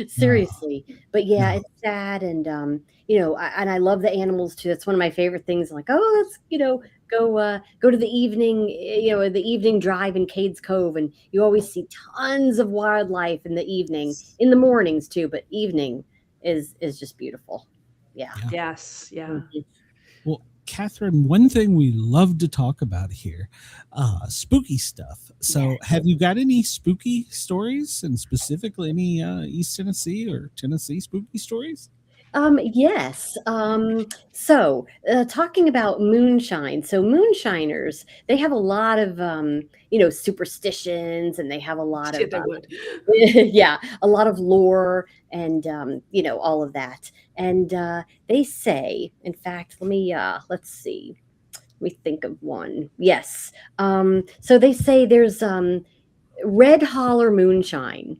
seriously. But yeah, No. it's sad, and and I love the animals too. That's one of my favorite things. I'm like, oh, let's go to the evening, the evening drive in Cades Cove, and you always see tons of wildlife in the evening, in the mornings too, but evening is just beautiful. Yeah. Yes, yeah. Mhm. Well, Catherine, one thing we love to talk about here, spooky stuff. So have you got any spooky stories, and specifically any East Tennessee or Tennessee spooky stories? Yes. So talking about moonshine. So moonshiners, they have a lot of, superstitions, and they have a lot Yeah, of, they would. yeah, a lot of lore, and, all of that. And they say, in fact, let's see. Let me think of one. Yes. So they say there's red holler moonshine.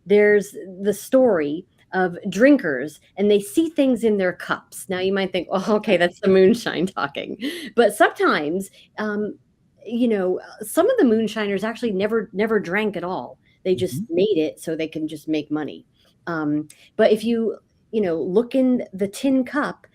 There's the story of drinkers, and they see things in their cups. Now you might think, oh, okay, that's the moonshine talking. But sometimes, some of the moonshiners actually never drank at all. They just made it so they can just make money. But if you, look in the tin cup,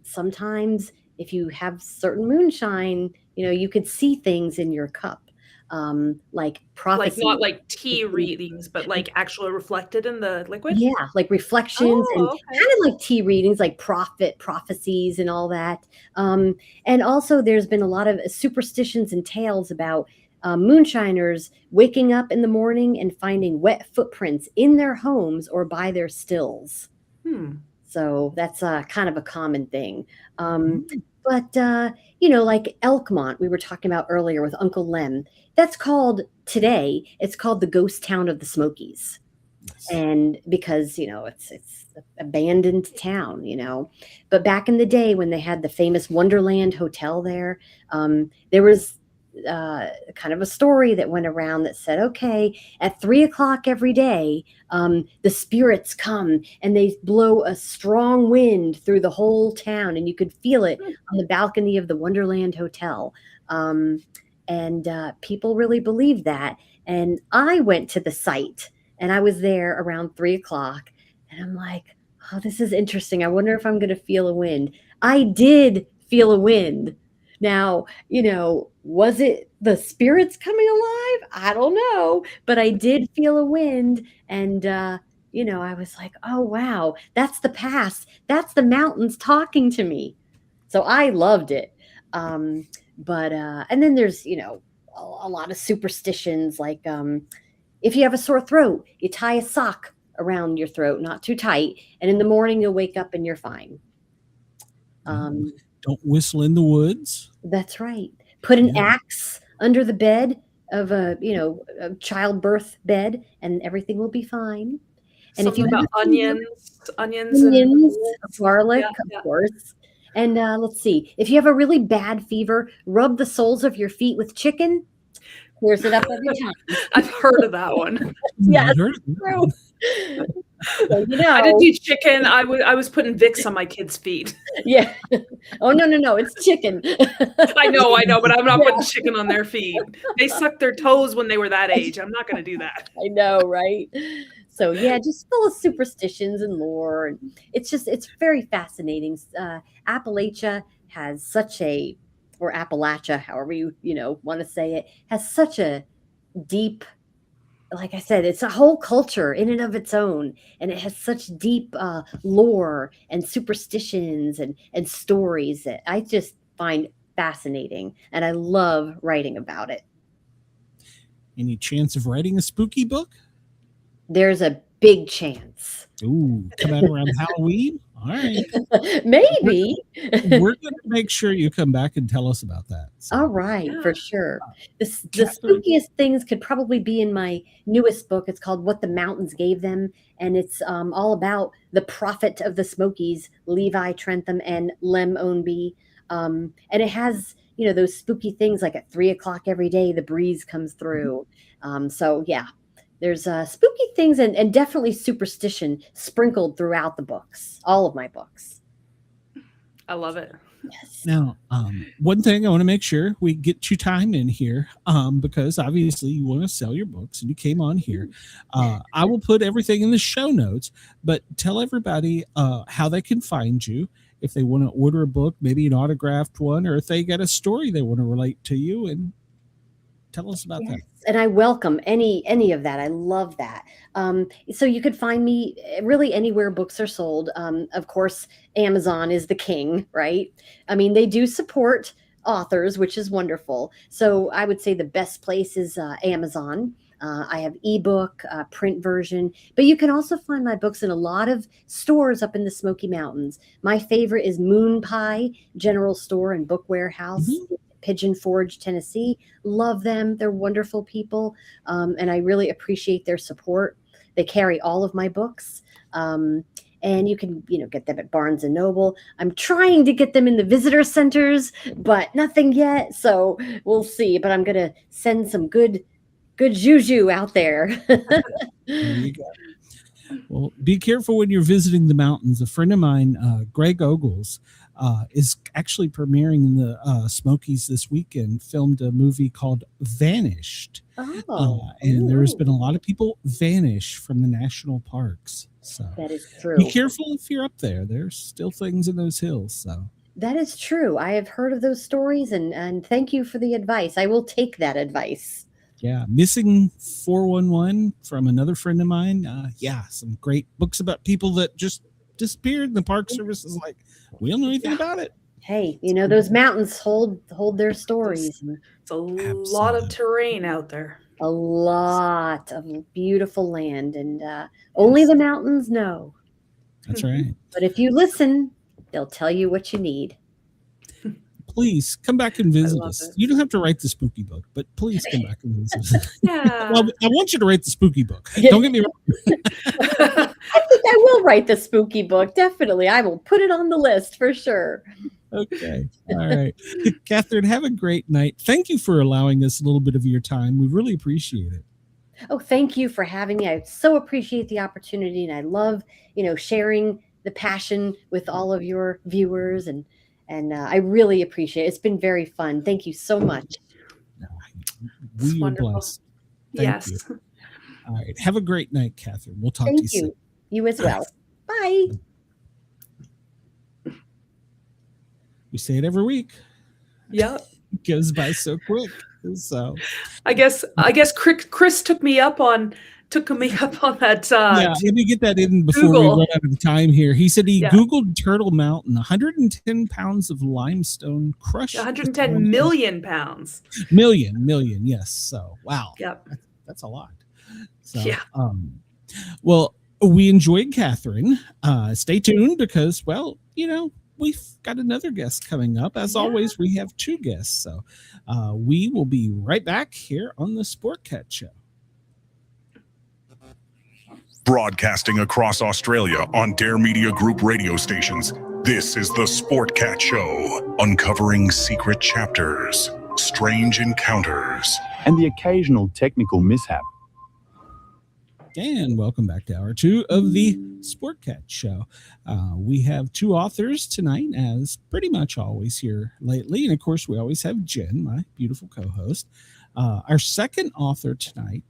sometimes if you have certain moonshine, you could see things in your cup. Like Like prophecy. not like tea readings, but like actually reflected in the liquid. Yeah, like reflections, and Oh, okay. kind of like tea readings, like prophecies and all that. And also, there's been a lot of superstitions and tales about moonshiners waking up in the morning and finding wet footprints in their homes or by their stills. So that's kind of a common thing. But, like Elkmont, we were talking about earlier with Uncle Lem, that's called today, it's called the ghost town of the Smokies. Yes. And because, it's an abandoned town, But back in the day when they had the famous Wonderland Hotel there was kind of a story that went around that said, okay, at 3:00 every day, the spirits come and they blow a strong wind through the whole town, and you could feel it on the balcony of the Wonderland Hotel. And people really believed that. And I went to the site, and I was there around 3:00, and I'm like, oh, this is interesting. I wonder if I'm going to feel a wind. I did feel a wind. Now, was it the spirits coming alive? I don't know, but I did feel a wind, and I was like, oh wow, that's the past. That's the mountains talking to me. So I loved it. But and then there's, a lot of superstitions, like if you have a sore throat, you tie a sock around your throat, not too tight, and in the morning you'll wake up and you're fine. Don't whistle in the woods. That's right. Put an axe under the bed of a childbirth bed, and everything will be fine. And Something if you about have onions, onions, garlic, Yeah. of course. And let's see. If you have a really bad fever, rub the soles of your feet with chicken. Clears it up every time. I've heard of that one. Yes, I heard of that. true. So, I didn't do chicken. I was putting Vicks on my kids' feet. Yeah. Oh no, it's chicken. I know, but I'm not putting chicken on their feet. They sucked their toes when they were that age. I'm not going to do that. I know, right? So yeah, just full of superstitions and lore, and it's very fascinating. Appalachia has such a, or Appalachia, however you want to say it, has such a deep, like I said, it's a whole culture in and of its own, and it has such deep lore and superstitions and stories that I just find fascinating, and I love writing about it. Any chance of writing a spooky book? There's a big chance. Ooh, come out around Halloween? All right. Maybe. We're going to make sure you come back and tell us about that. So. All right, for sure. The Catherine? spookiest things could probably be in my newest book. It's called What the Mountains Gave Them, and it's all about the prophet of the Smokies, Levi Trentham and Lem Ownby. And it has, those spooky things like at 3:00 every day, the breeze comes through. So yeah, there's spooky things and definitely superstition sprinkled throughout the books, all of my books. I love it. Yes. Now, one thing I want to make sure we get you time in here, because obviously you want to sell your books and you came on here. I will put everything in the show notes, but tell everybody how they can find you if they want to order a book, maybe an autographed one, or if they got a story they want to relate to you, and tell us about that. And I welcome any of that. I love that. So you could find me really anywhere books are sold. Of course, Amazon is the king, right? I mean, they do support authors, which is wonderful. So I would say the best place is Amazon. I have ebook, print version, but you can also find my books in a lot of stores up in the Smoky Mountains. My favorite is Moon Pie General Store and Book Warehouse. Mm-hmm. Pigeon Forge, Tennessee. Love them. They're wonderful people. And I really appreciate their support. They carry all of my books. And you can, get them at Barnes and Noble. I'm trying to get them in the visitor centers, but nothing yet. So we'll see. But I'm going to send some good juju out there. There you go. Well, be careful when you're visiting the mountains. A friend of mine, Greg Ogles, is actually premiering in the Smokies this weekend, filmed a movie called Vanished. And there's been a lot of people vanish from the national parks. So that is true. Be careful if you're up there. There's still things in those hills. So that is true. I have heard of those stories, and thank you for the advice. I will take that advice. Yeah, Missing 411 from another friend of mine. Some great books about people that just disappeared, and the Park Service is like, we don't know anything about it. Hey, those mountains hold their stories. It's a lot of terrain out there. A lot of beautiful land, and only the mountains know. That's right. But if you listen, they'll tell you what you need. Please come back and visit us. You don't have to write the spooky book, but please come back and visit us. Yeah. Well, I want you to write the spooky book. Don't get me wrong. I think I will write the spooky book. Definitely. I will put it on the list for sure. Okay. All right. Catherine, have a great night. Thank you for allowing us a little bit of your time. We really appreciate it. Oh, thank you for having me. I so appreciate the opportunity, and I love, sharing the passion with all of your viewers, and I really appreciate it. It's been very fun. Thank you so much. We are blessed. Thank you. All right. Have a great night, Catherine. We'll talk to you soon. You as well. Bye. We say it every week. Yep. It goes by so quick. So I guess Chris took me up on that. Let me get that in before Google. we run out of time here. He said he Googled Turtle Mountain, 110 pounds of limestone crushed. 110 million pounds. Million, yes. So, wow. Yep. That's a lot. So, yeah. Well, we enjoyed Catherine. Stay tuned because, we've got another guest coming up. As always, we have two guests. So we will be right back here on the Sportcat Show. Broadcasting across Australia on Dare Media Group radio stations, this is the Sportcat Show, uncovering secret chapters, strange encounters, and the occasional technical mishap. And welcome back to hour 2 of the Sportcat Show. We have two authors tonight, as pretty much always here lately. And of course, we always have Jen, my beautiful co-host. Our second author tonight,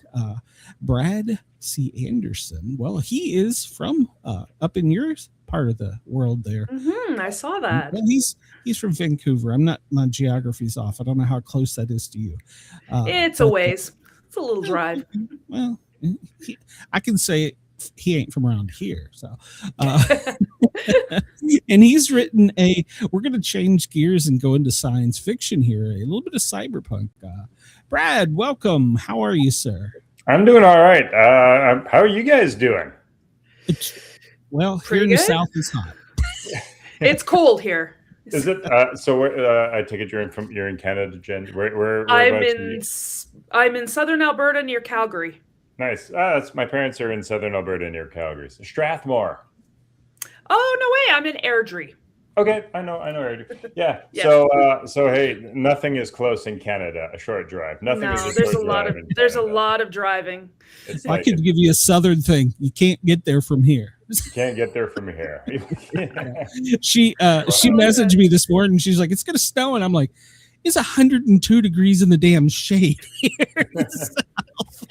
Brad C. Anderson. Well, he is from up in your part of the world there. I saw that. Well, he's from Vancouver. My geography's off. I don't know how close that is to you. It's a ways. It's a little drive. Well, I can say he ain't from around here. So, and he's written we're going to change gears and go into science fiction here, a little bit of cyberpunk. Brad, welcome. How are you, sir? I'm doing all right. How are you guys doing? Well, Pretty here in the good. South is hot. It's cold here. Is it? So I take it you're in Canada, Jen. Where I'm in southern Alberta near Calgary. Nice. My parents are in southern Alberta near Calgary. So Strathmore. Oh no way! I'm in Airdrie. Okay, I know. Yeah. Yeah. So hey, nothing is close in Canada. A short drive. Nothing is There's short a lot of drive in there's a Canada. lot of driving. It's I like could give you a southern thing. You can't get there from here. you can't get there from here. She messaged me this morning. She's like, "It's gonna snow," and I'm like, "It's 102 degrees in the damn shade here."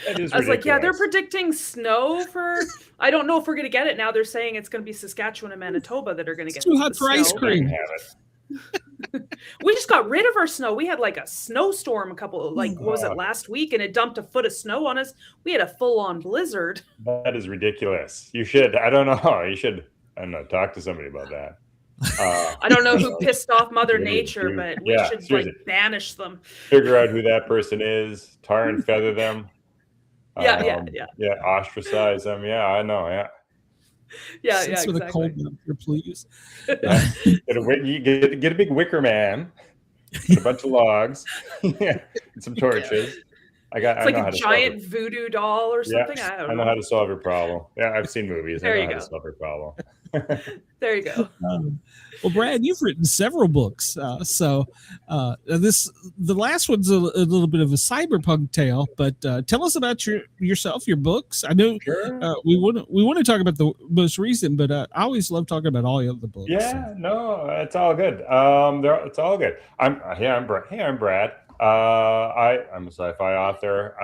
That is I was like, yeah, they're ridiculous. predicting snow for. I don't know if we're going to get it now. They're saying it's going to be Saskatchewan and Manitoba that are going to get It's too hot the for ice snow. cream. Have it. We just got rid of our snow. We had like a snowstorm what was it, last week, and it dumped a foot of snow on us. We had a full-on blizzard. That is ridiculous. You should. I don't know. You should. I don't know. Talk to somebody about that. I don't know who pissed off Mother Really, Nature, dude. but we Yeah, should seriously. banish them. Figure out who that person is. Tar and feather them. Yeah. Yeah. Ostracize them. Yeah, I know. Yeah. Yeah, Sits with a cold one here, please. Yeah. Get a big wicker man. With a bunch of logs. Yeah. And some torches. It's I like know a how to solve giant voodoo doll or something. Yeah, I don't I know. know how to solve your problem. Yeah, I've seen movies. There I you know how go. to solve your problem. There you go. Well, Brad, you've written several books. The last one's a little bit of a cyberpunk tale, but tell us about yourself, your books. I know Sure. we want to talk about the most recent, but I always love talking about all the other books. Yeah, no, it's all good. It's all good. I'm Brad. I'm a sci-fi author.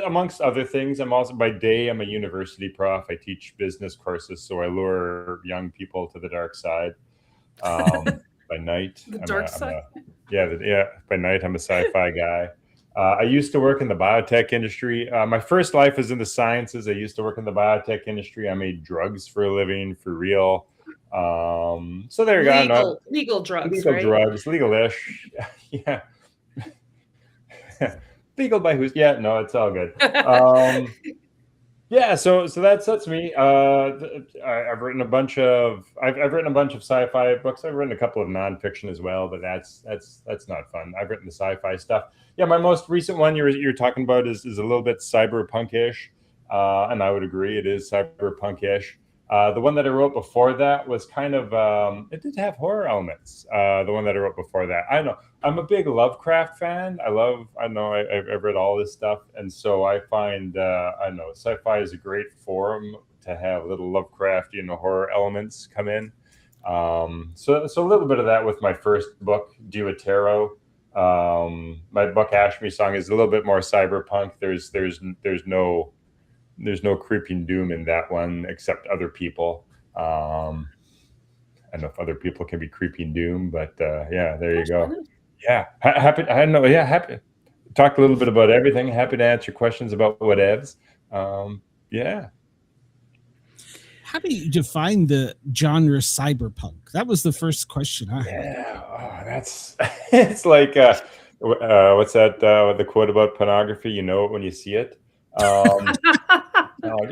Amongst other things, I'm also by day I'm a university prof. I teach business courses, so I lure young people to the dark side. By night, The dark side. By night I'm a sci-fi guy. I used to work in the biotech industry. My first life was in the sciences. I used to work in the biotech industry. I made drugs for a living, for real. So there you go. Legal drugs, Legal right? drugs, legal-ish. Yeah. Legal by who's? Yeah, no, it's all good. Yeah, so that's me. I've written a bunch of sci-fi books. I've written a couple of nonfiction as well, but that's not fun. I've written the sci-fi stuff. Yeah, my most recent one you're talking about is a little bit cyberpunk-ish, and I would agree it is cyberpunk-ish. The one that I wrote before that was kind of it did have horror elements. The one that I wrote before that, I know I'm a big Lovecraft fan. I've read all this stuff, and so I find sci-fi is a great forum to have little Lovecraftian horror elements come in. So a little bit of that with my first book, Do a Tarot. My book Ashme Song is a little bit more cyberpunk. There's no creeping doom in that one, except other people. I don't know if other people can be creeping doom, but yeah, there you go. Yeah, happy. Talked a little bit about everything. Happy to answer questions about whatevs. Yeah. How do you define the genre cyberpunk? That was the first question I had. Yeah, that's it's like what's that? The quote about pornography? You know it when you see it. Yeah,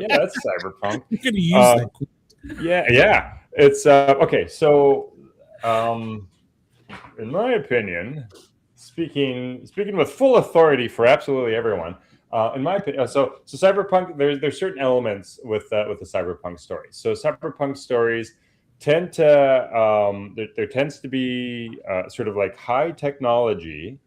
that's cyberpunk. You're going to use that. Yeah. It's okay. So, in my opinion, speaking with full authority for absolutely everyone, in my opinion, so cyberpunk. There's certain elements with the cyberpunk stories. So cyberpunk stories tend to there tends to be sort of like high technology,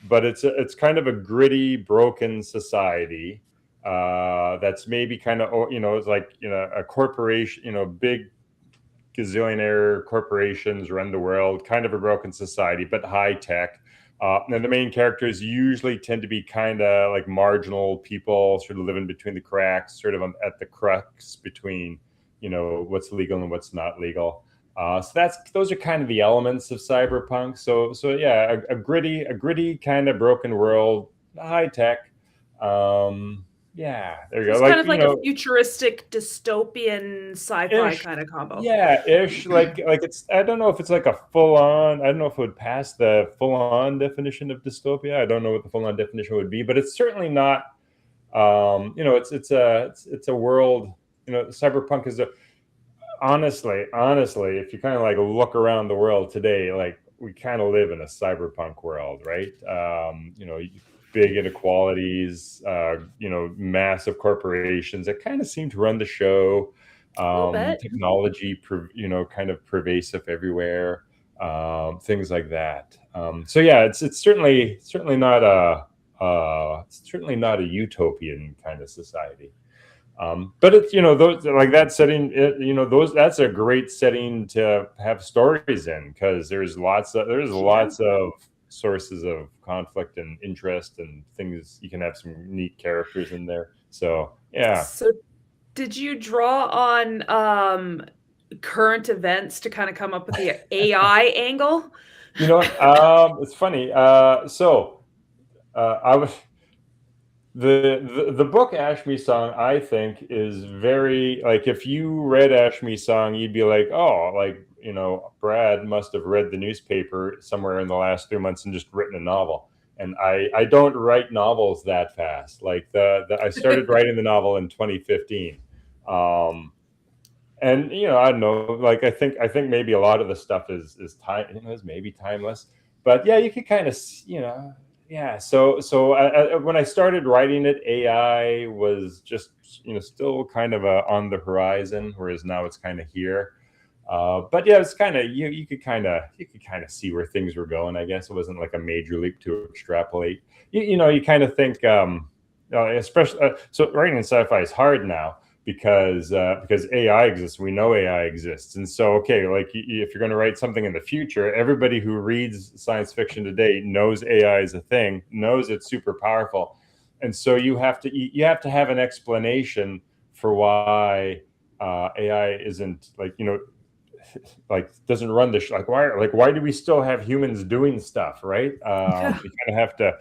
but it's kind of a gritty, broken society. That's maybe kind of, it's like, a corporation, big gazillionaire corporations run the world, kind of a broken society, but high tech. And the main characters usually tend to be kind of like marginal people, sort of living between the cracks, sort of at the crux between, what's legal and what's not legal. So those are kind of the elements of cyberpunk. So yeah, a gritty kind of broken world, high tech. Yeah, there you It's go. kind of like a futuristic dystopian sci-fi Ish. kind of combo. Yeah, ish. Like it's. I don't know if it's like a full on. I don't know if it would pass the full on definition of dystopia. I don't know what the full on definition would be, but it's certainly not. It's a world. Cyberpunk is a. Honestly, if you kind of like look around the world today, like we kind of live in a cyberpunk world, right? Big inequalities, massive corporations that kind of seem to run the show. Technology, kind of pervasive everywhere. Things like that. So yeah, it's certainly not a utopian kind of society. But it's those like that setting. That's a great setting to have stories in, because there's lots of sources of conflict and interest and things. You can have some neat characters in there. So yeah. So did you draw on current events to kind of come up with the AI angle? It's funny. I was the book Ashme Song, I think, is very, like, if you read Ashme Song, you'd be like, oh, like, Brad must have read the newspaper somewhere in the last 3 months and just written a novel. And I don't write novels that fast. Like I started writing the novel in 2015. And I don't know, like I think maybe a lot of the stuff is maybe timeless. But yeah, you could kind of, yeah. So when I started writing it, AI was just still kind of on the horizon, whereas now it's kind of here. But yeah, it's kind of you could kind of see where things were going. I guess it wasn't like a major leap to extrapolate. You kind of think, especially so writing in sci-fi is hard now because AI exists. We know AI exists, and so like if you're going to write something in the future, everybody who reads science fiction today knows AI is a thing, knows it's super powerful, and so you have to have an explanation for why AI isn't like doesn't run the why do we still have humans doing stuff, right? You kind of have to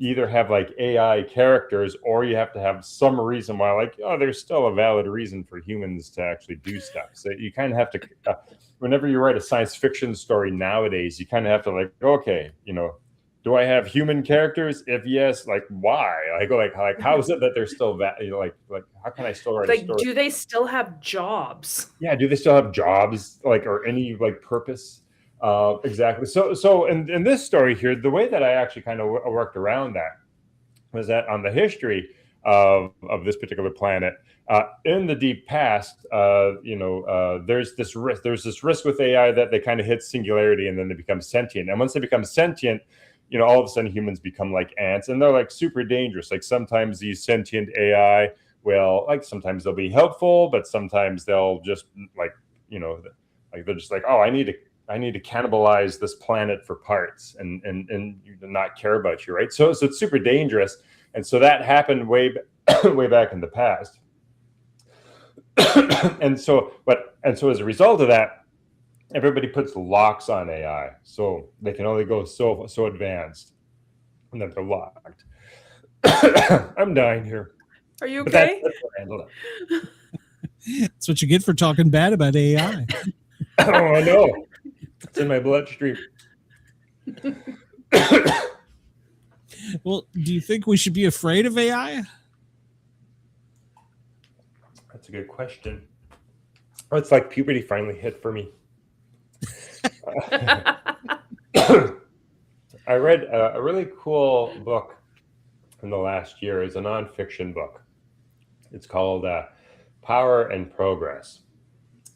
either have like AI characters, or you have to have some reason why there's still a valid reason for humans to actually do stuff. So you kind of have to whenever you write a science fiction story nowadays, you kind of have to do I have human characters? If yes, why? How is it that they're still how can I still write a story? Do they still have jobs? Yeah, do they still have jobs, or any purpose? Exactly. So in this story here, the way that I actually kind of worked around that was that on the history of this particular planet, in the deep past, there's this risk with AI that they kind of hit singularity and then they become sentient. And once they become sentient, all of a sudden humans become like ants, and they're super dangerous. Sometimes these sentient AI will, sometimes they'll be helpful, but sometimes they'll just they're just oh, I need to cannibalize this planet for parts and not care about you, right? So it's super dangerous, and so that happened way back in the past. and so as a result of that, everybody puts locks on AI, so they can only go so advanced, and then they're locked. I'm dying here. Are you okay? That's what you get for talking bad about AI. Oh, I know. It's in my bloodstream. Well, do you think we should be afraid of AI? That's a good question. Oh, it's like puberty finally hit for me. I read a really cool book in the last year. It's a nonfiction book. It's called Power and Progress.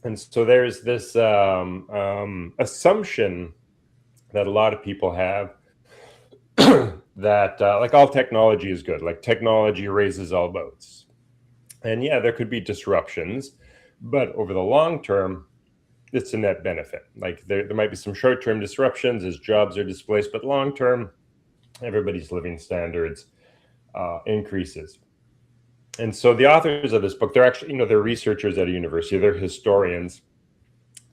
And so there's this assumption that a lot of people have that all technology is good. Technology raises all boats. And yeah, there could be disruptions, but over the long term, it's a net benefit. There might be some short-term disruptions as jobs are displaced, but long term, everybody's living standards increases. And so the authors of this book, they're actually, they're researchers at a university, they're historians.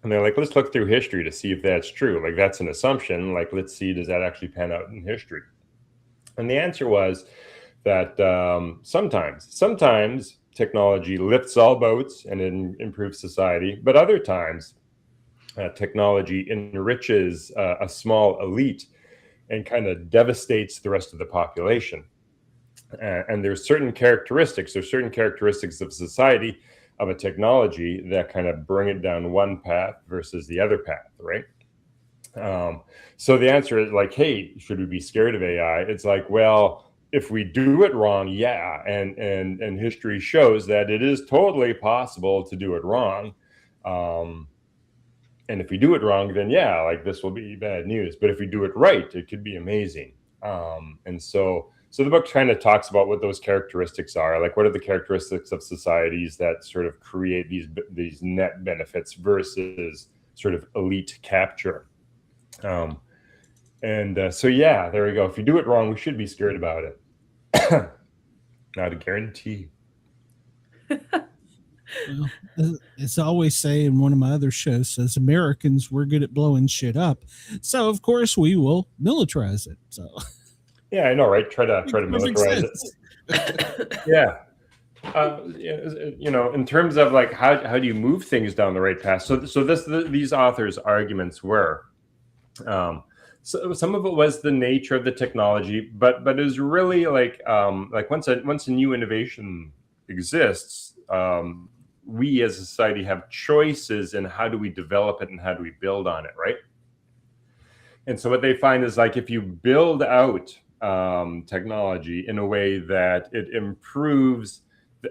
And they're like, let's look through history to see if that's true. Like, that's an assumption. Like, let's see, does that actually pan out in history? And the answer was that sometimes technology lifts all boats and it improves society. But other times, technology enriches a small elite and kind of devastates the rest of the population. And there's certain characteristics of society, of a technology, that kind of bring it down one path versus the other path, right? So the answer is like, hey, should we be scared of AI? It's like, well, if we do it wrong, yeah, and history shows that it is totally possible to do it wrong. And if we do it wrong, then yeah, like this will be bad news. But if we do it right, it could be amazing. And so the book kind of talks about what those characteristics are. Like, what are the characteristics of societies that sort of create these net benefits versus sort of elite capture? So yeah, there we go. If you do it wrong, we should be scared about it. Not a guarantee. Well, as I always say in one of my other shows, as Americans, we're good at blowing shit up. So of course we will militarize it. So yeah, I know, right? Try to militarize it. Yeah. In terms of like how do you move things down the right path? So these authors' arguments were, so some of it was the nature of the technology, but it was really like once a new innovation exists, we as a society have choices in how do we develop it and how do we build on it, right? And so what they find is, like, if you build out technology in a way that it improves,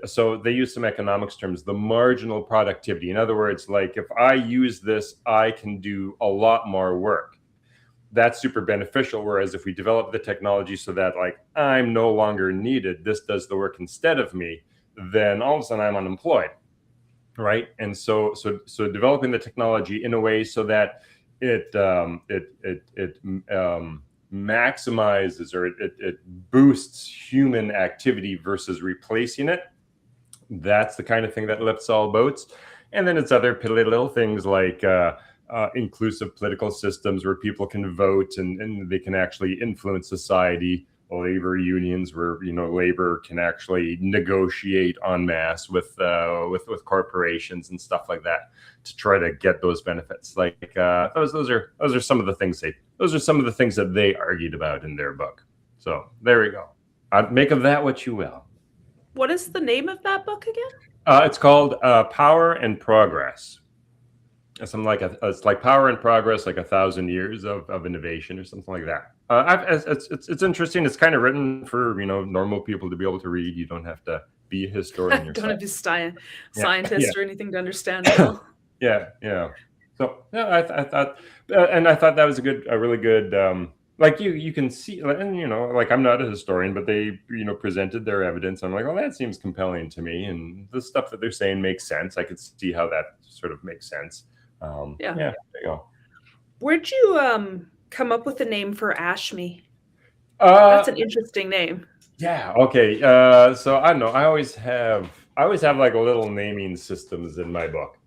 so they use some economics terms, the marginal productivity. In other words, like, if I use this, I can do a lot more work. That's super beneficial. Whereas if we develop the technology so that, like, I'm no longer needed, this does the work instead of me, then all of a sudden I'm unemployed, right? And so developing the technology in a way so that it maximizes, or it boosts human activity versus replacing it. That's the kind of thing that lifts all boats. And then it's other little things like inclusive political systems where people can vote and they can actually influence society. Labor unions where labor can actually negotiate en masse with corporations and stuff like that to try to get those benefits. Like those are some of the things that they argued about in their book. So there we go. Make of that what you will. What is the name of that book again? It's called Power and Progress. It's like Power and Progress, like 1,000 years of innovation or something like that. It's interesting. It's kind of written for normal people to be able to read. You don't have to be a historian yourself. Don't have to be scientist or anything to understand it all. Yeah. So yeah, I thought, and I thought that was a really good. Like you can see, and like, I'm not a historian, but they presented their evidence. I'm like, well, that seems compelling to me, and the stuff that they're saying makes sense. I could see how that sort of makes sense. Yeah, there you go. Where'd you come up with the name for Ashme? That's an interesting name. Yeah. Okay. So I don't know. I always have like little naming systems in my book,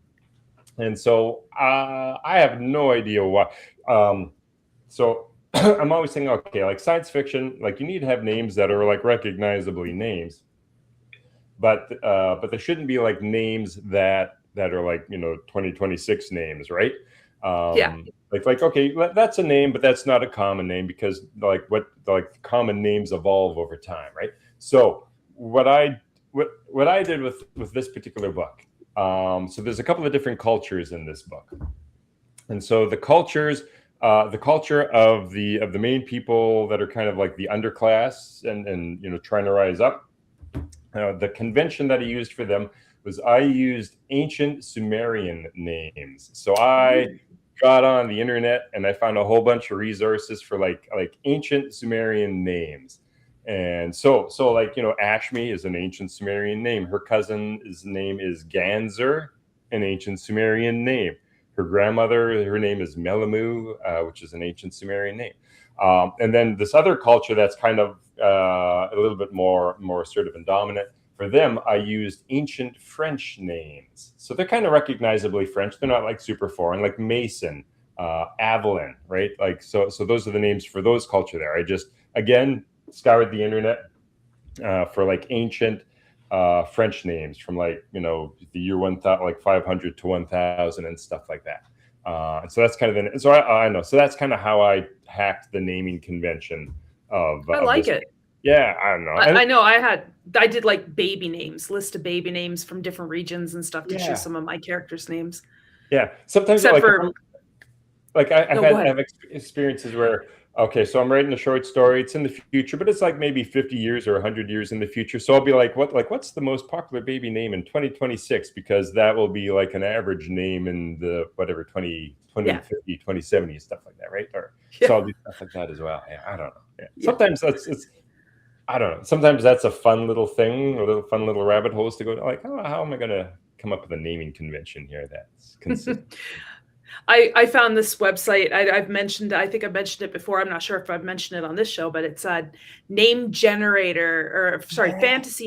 and so I have no idea why. So I'm always thinking, okay, like science fiction, like you need to have names that are like recognizably names, but they shouldn't be like names that are like 2026 names, right? Yeah. Like okay, that's a name, but that's not a common name, because like common names evolve over time, right? So what I did with this particular book, so there's a couple of different cultures in this book, and so the culture of the main people that are kind of like the underclass and trying to rise up, the convention that I used for them was I used ancient Sumerian names. So I got on the internet and I found a whole bunch of resources for like ancient Sumerian names. And so like, Ashme is an ancient Sumerian name. Her cousin's name is Ganzer, an ancient Sumerian name. Her grandmother, her name is Melamu, which is an ancient Sumerian name. And then this other culture that's kind of a little bit more assertive and dominant. For them, I used ancient French names. So they're kind of recognizably French. They're not like super foreign, like Mason, Avalon, right? Like, so those are the names for those culture there. I just, again, scoured the internet for like ancient French names from like, you know, the year 1000, like 500 to 1000 and stuff like that. And so that's kind of I know. So that's kind of how I hacked the naming convention of. I like it. Yeah, I don't know. I know. I did like baby names, list of baby names from different regions and stuff to choose some of my characters' names. Yeah, sometimes Except I've had experiences where, okay, so I'm writing a short story. It's in the future, but it's like maybe 50 years or 100 years in the future. So I'll be like, what's the most popular baby name in 2026? Because that will be like an average name in the whatever 2050, 2070, stuff like that, right? Or so I'll do stuff like that as well. Yeah, I don't know. Yeah. Sometimes I don't know. Sometimes that's a fun little thing, fun little rabbit holes to go to. Like, oh, how am I going to come up with a naming convention here that's consistent? I found this website. I think I've mentioned it before. I'm not sure if I've mentioned it on this show, but it's a fantasy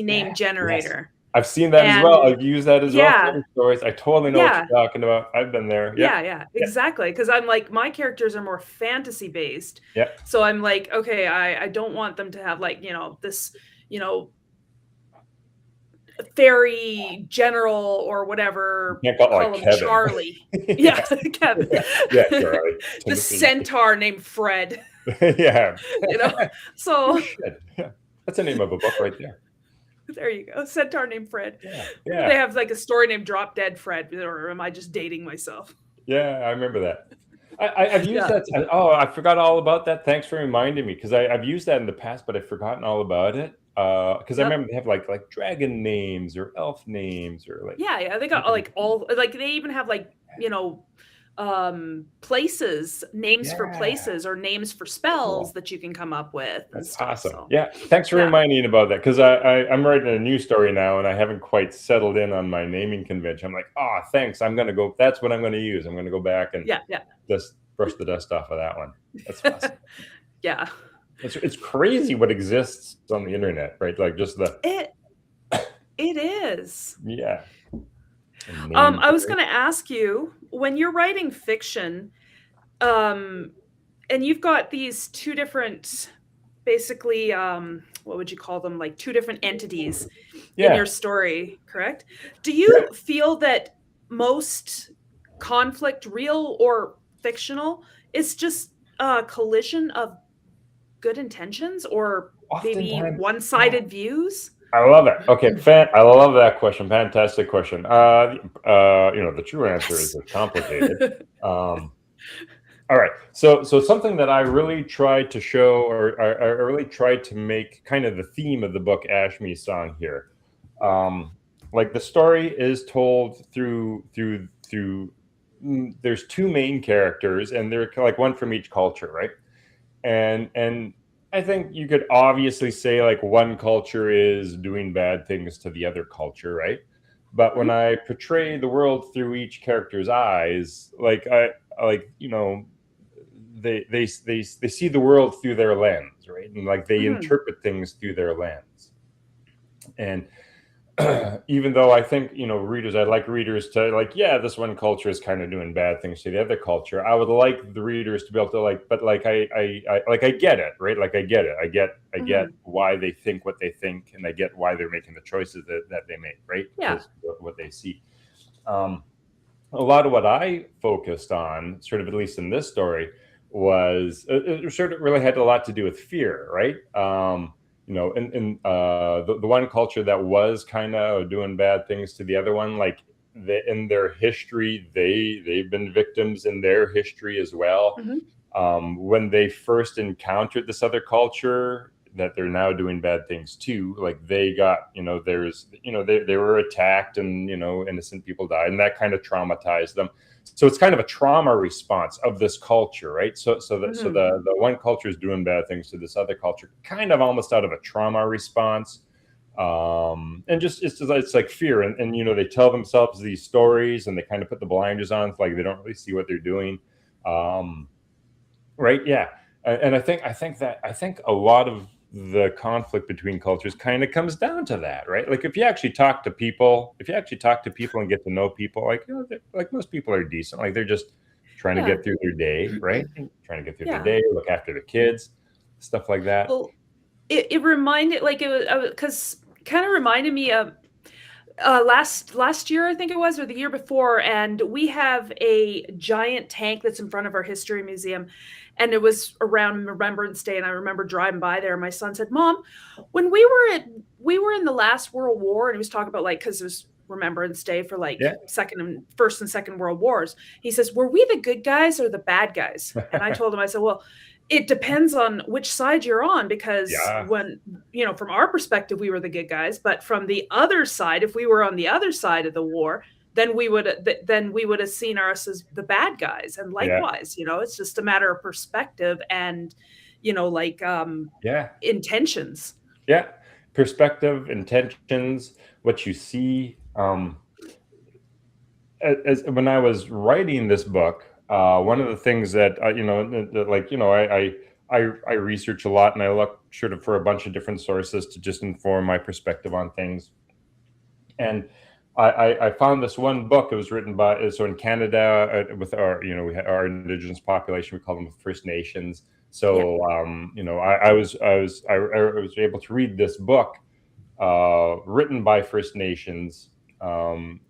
name generator. Yes. I've seen that as well. I've used that as well for stories. I totally know what you're talking about. I've been there. Yeah, exactly. Because I'm like, my characters are more fantasy based. Yeah. So I'm like, okay, I don't want them to have like, you know, this, you know, fairy general or whatever. You can't call him Kevin. Charlie. Kevin. Yeah, Charlie. The centaur named Fred. Yeah. You know, so that's the name of a book right there. There you go. Centaur named Fred. Yeah. They have like a story named Drop Dead Fred, or am I just dating myself? Yeah, I remember that. I've used that. Oh, I forgot all about that. Thanks for reminding me, because I've used that in the past, but I've forgotten all about it. Because I remember they have like dragon names or elf names or like they got like all like they even have like, you know, places, names for places or names for spells that you can come up with. That's awesome. So. Yeah, thanks for reminding me about that, because I'm writing a new story now and I haven't quite settled in on my naming convention. I'm like, oh, thanks. That's what I'm going to use. I'm going to go back and just brush the dust off of that one. That's awesome. Yeah. It's crazy what exists on the internet, right? Like just it is. Yeah. I was going to ask you, when you're writing fiction, and you've got these two different, basically, what would you call them? Like two different entities in your story, correct? Do you feel that most conflict, real or fictional, is just a collision of good intentions or maybe one-sided views? I love it. Okay, I love that question. Fantastic question. You know, the true answer is it's complicated. All right. So something that I really tried to show, or I really tried to make kind of the theme of the book Ashme song here. Like the story is told through there's two main characters, and they're like one from each culture, right? And I think you could obviously say like one culture is doing bad things to the other culture, right? But when I portray the world through each character's eyes, like you know, they see the world through their lens, right? And like they interpret things through their lens. And even though I think, you know, I'd like readers to like, this one culture is kind of doing bad things to the other culture. I would like the readers to be able to like, but like I get it, right? Like I get it. I get why they think what they think, and I get why they're making the choices that they make, right? Yeah. What they see. A lot of what I focused on, sort of at least in this story, was it sort of really had a lot to do with fear, right? You know, in the one culture that was kind of doing bad things to the other one, like in their history, they've been victims in their history as well. When they first encountered this other culture that they're now doing bad things too, like they got, you know, they were attacked and, you know, innocent people died, and that kind of traumatized them. So it's kind of a trauma response of this culture, right? So the one culture is doing bad things to this other culture, kind of almost out of a trauma response, and just it's like fear, and you know, they tell themselves these stories, and they kind of put the blinders on, like they don't really see what they're doing, right? Yeah, And I think a lot of the conflict between cultures kind of comes down to that, right? Like if you actually talk to people and get to know people, like, you know, like most people are decent, like they're just trying to get through their day, right? Trying to get through their day, look after the kids, stuff like that. Well, it reminded, like, it was because kind of reminded me of last year, I think it was, or the year before, and we have a giant tank that's in front of our history museum, and it was around Remembrance Day, and I remember driving by there. And my son said, "Mom, when we were in the last World War," and he was talking about, like, because it was Remembrance Day for like First and Second World Wars. He says, "Were we the good guys or the bad guys?" And I told him, I said, "Well, it depends on which side you're on, because when, you know, from our perspective, we were the good guys, but from the other side, if we were on the other side of the war, then we would have seen us as the bad guys." And likewise, you know, it's just a matter of perspective and, you know, like intentions. Yeah, perspective, intentions, what you see. As when I was writing this book, one of the things that I research a lot, and I look sort of for a bunch of different sources to just inform my perspective on things. And I found this one book. It was written by, so in Canada, with our, you know, we had our Indigenous population, we call them First Nations. So you know, I was able to read this book written by First Nations,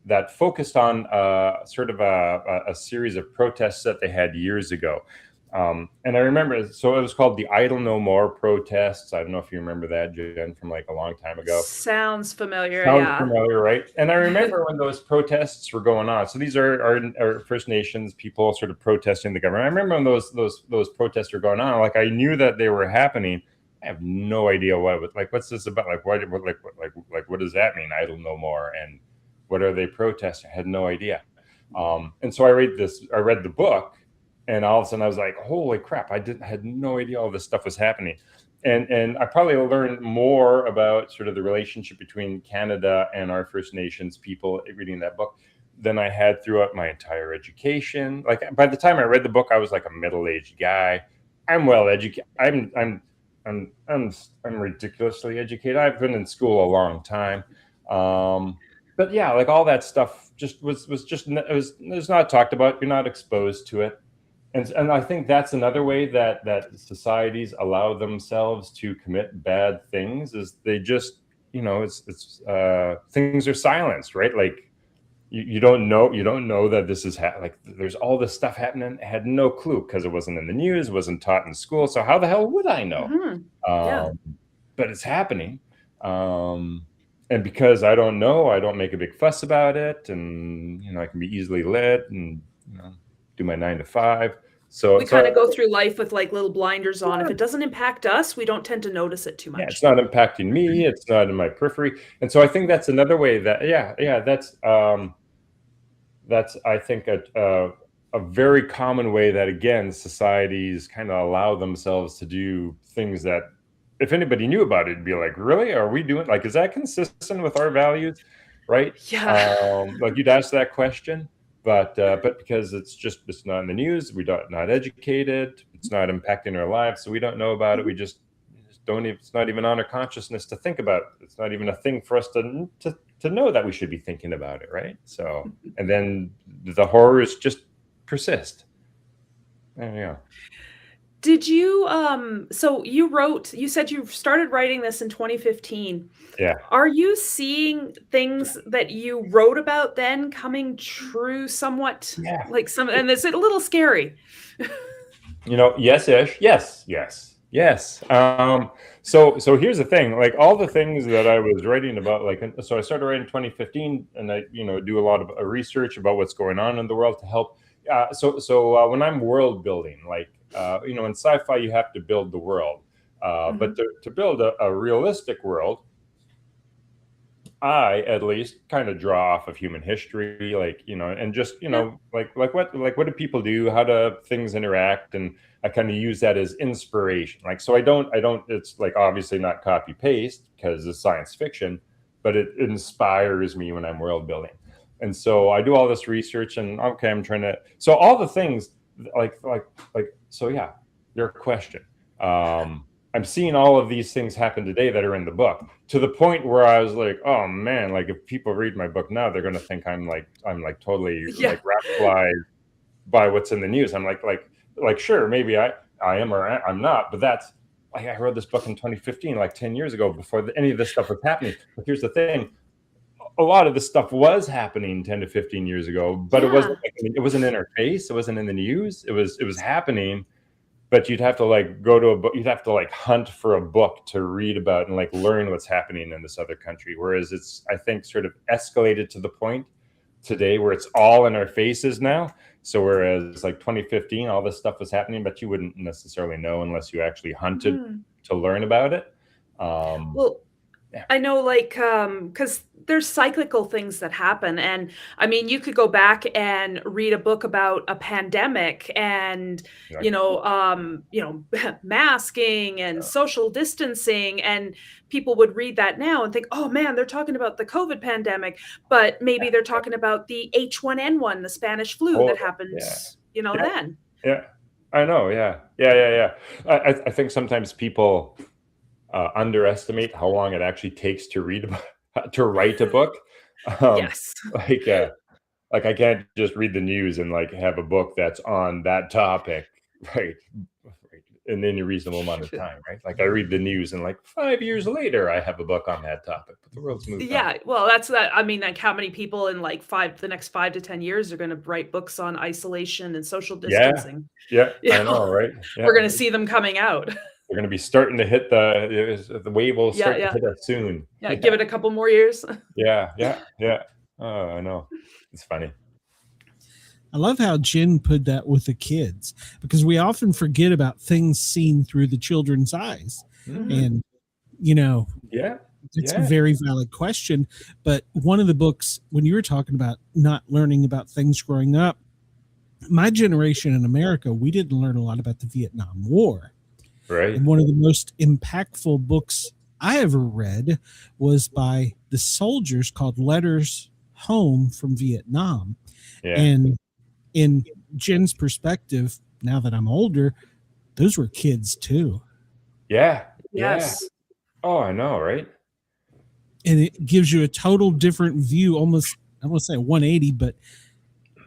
that focused on sort of a series of protests that they had years ago. And I remember, so it was called the Idle No More protests. I don't know if you remember that, Jen, from like a long time ago. Sounds familiar. Sounds familiar, right? And I remember when those protests were going on. So these are First Nations people sort of protesting the government. I remember when those protests were going on. Like, I knew that they were happening. I have no idea what it was. Like, what's this about? Like, what does that mean? Idle No More, and what are they protesting? I had no idea. And so I read the book, and all of a sudden I was like, holy crap, I had no idea all this stuff was happening. And I probably learned more about sort of the relationship between Canada and our First Nations people reading that book than I had throughout my entire education. Like, by the time I read the book, I was like a middle-aged guy. I'm well educated. I'm ridiculously educated. I've been in school a long time. But yeah, like all that stuff just was not talked about. You're not exposed to it. And I think that's another way that societies allow themselves to commit bad things, is they just, you know, it's things are silenced, right? Like you don't know that this is like there's all this stuff happening. I had no clue because it wasn't in the news, wasn't taught in school. So how the hell would I know? But it's happening. And because I don't know, I don't make a big fuss about it, and, you know, I can be easily led and, you know, do my 9 to 5. So we kind of go through life with like little blinders on. If it doesn't impact us, we don't tend to notice it too much. Yeah, it's not impacting me. It's not in my periphery. And so I think that's another way that, that's I think a very common way that, again, societies kind of allow themselves to do things that, if anybody knew about it, it'd be like, really? Are we doing, like, is that consistent with our values? Right? Yeah. Like, you'd ask that question. But because it's not in the news, not educated, it's not impacting our lives, so we don't know about it. We just don't even, it's not even on our consciousness to think about it. It's not even a thing for us to know that we should be thinking about it, right? So, and then the horrors just persist. Yeah. Did you so you said you started writing this in 2015. Yeah. Are you seeing things that you wrote about then coming true somewhat? Yeah. Like and is it a little scary? You know, yes-ish. Yes. So here's the thing, like all the things that I was writing about, like, so I started writing in 2015, and I, you know, do a lot of research about what's going on in the world to help. So when I'm world building, like, you know, in sci-fi, you have to build the world. But to build a realistic world, I at least kind of draw off of human history, like, you know, and just, you know, like what do people do? How do things interact? And I kind of use that as inspiration. Like, so I don't, it's like obviously not copy paste because it's science fiction, but it inspires me when I'm world building. And so I do all this research, and okay, I'm trying to, so all the things so yeah, your question. I'm seeing all of these things happen today that are in the book, to the point where I was like, oh man, like if people read my book now, they're going to think I'm totally Yeah. like radicalized by what's in the news. I'm like sure, maybe I am or I'm not, but that's like, I wrote this book in 2015, like 10 years ago, before any of this stuff was happening. But here's the thing. A lot of this stuff was happening 10 to 15 years ago, but it wasn't it wasn't in our face. It wasn't in the news. It was happening, but you'd have to like go to a book. You'd have to like hunt for a book to read about and like learn what's happening in this other country. Whereas it's, I think, sort of escalated to the point today where it's all in our faces now. So whereas like 2015, all this stuff was happening, but you wouldn't necessarily know unless you actually hunted to learn about it. Well, I know, like, because there's cyclical things that happen, and I mean, you could go back and read a book about a pandemic, and masking and social distancing, and people would read that now and think, oh man, they're talking about the COVID pandemic, but maybe they're talking about the H1N1, the Spanish flu that happened, then. Yeah, I know. Yeah. I think sometimes people underestimate how long it actually takes to write a book. Yes. Like I can't just read the news and like have a book that's on that topic, right? In any reasonable amount of time, right? Like I read the news and like 5 years later, I have a book on that topic, but the world's moved on. Yeah, well, that's that. I mean, like how many people in like the next 5 to 10 years are going to write books on isolation and social distancing? Yeah, I know, right? Yeah. We're going to see them coming out. We're going to be starting to hit the wave will start to hit us soon. Yeah, give it a couple more years. Yeah. Oh, I know. It's funny. I love how Jen put that with the kids, because we often forget about things seen through the children's eyes. And, it's a very valid question. But one of the books, when you were talking about not learning about things growing up, my generation in America, we didn't learn a lot about the Vietnam War. Right. And one of the most impactful books I ever read was by the soldiers, called Letters Home from Vietnam. Yeah. And in Jen's perspective, now that I'm older, those were kids too. Yeah. Yes. Yeah. Oh, I know, right? And it gives you a total different view, almost, I won't say 180, but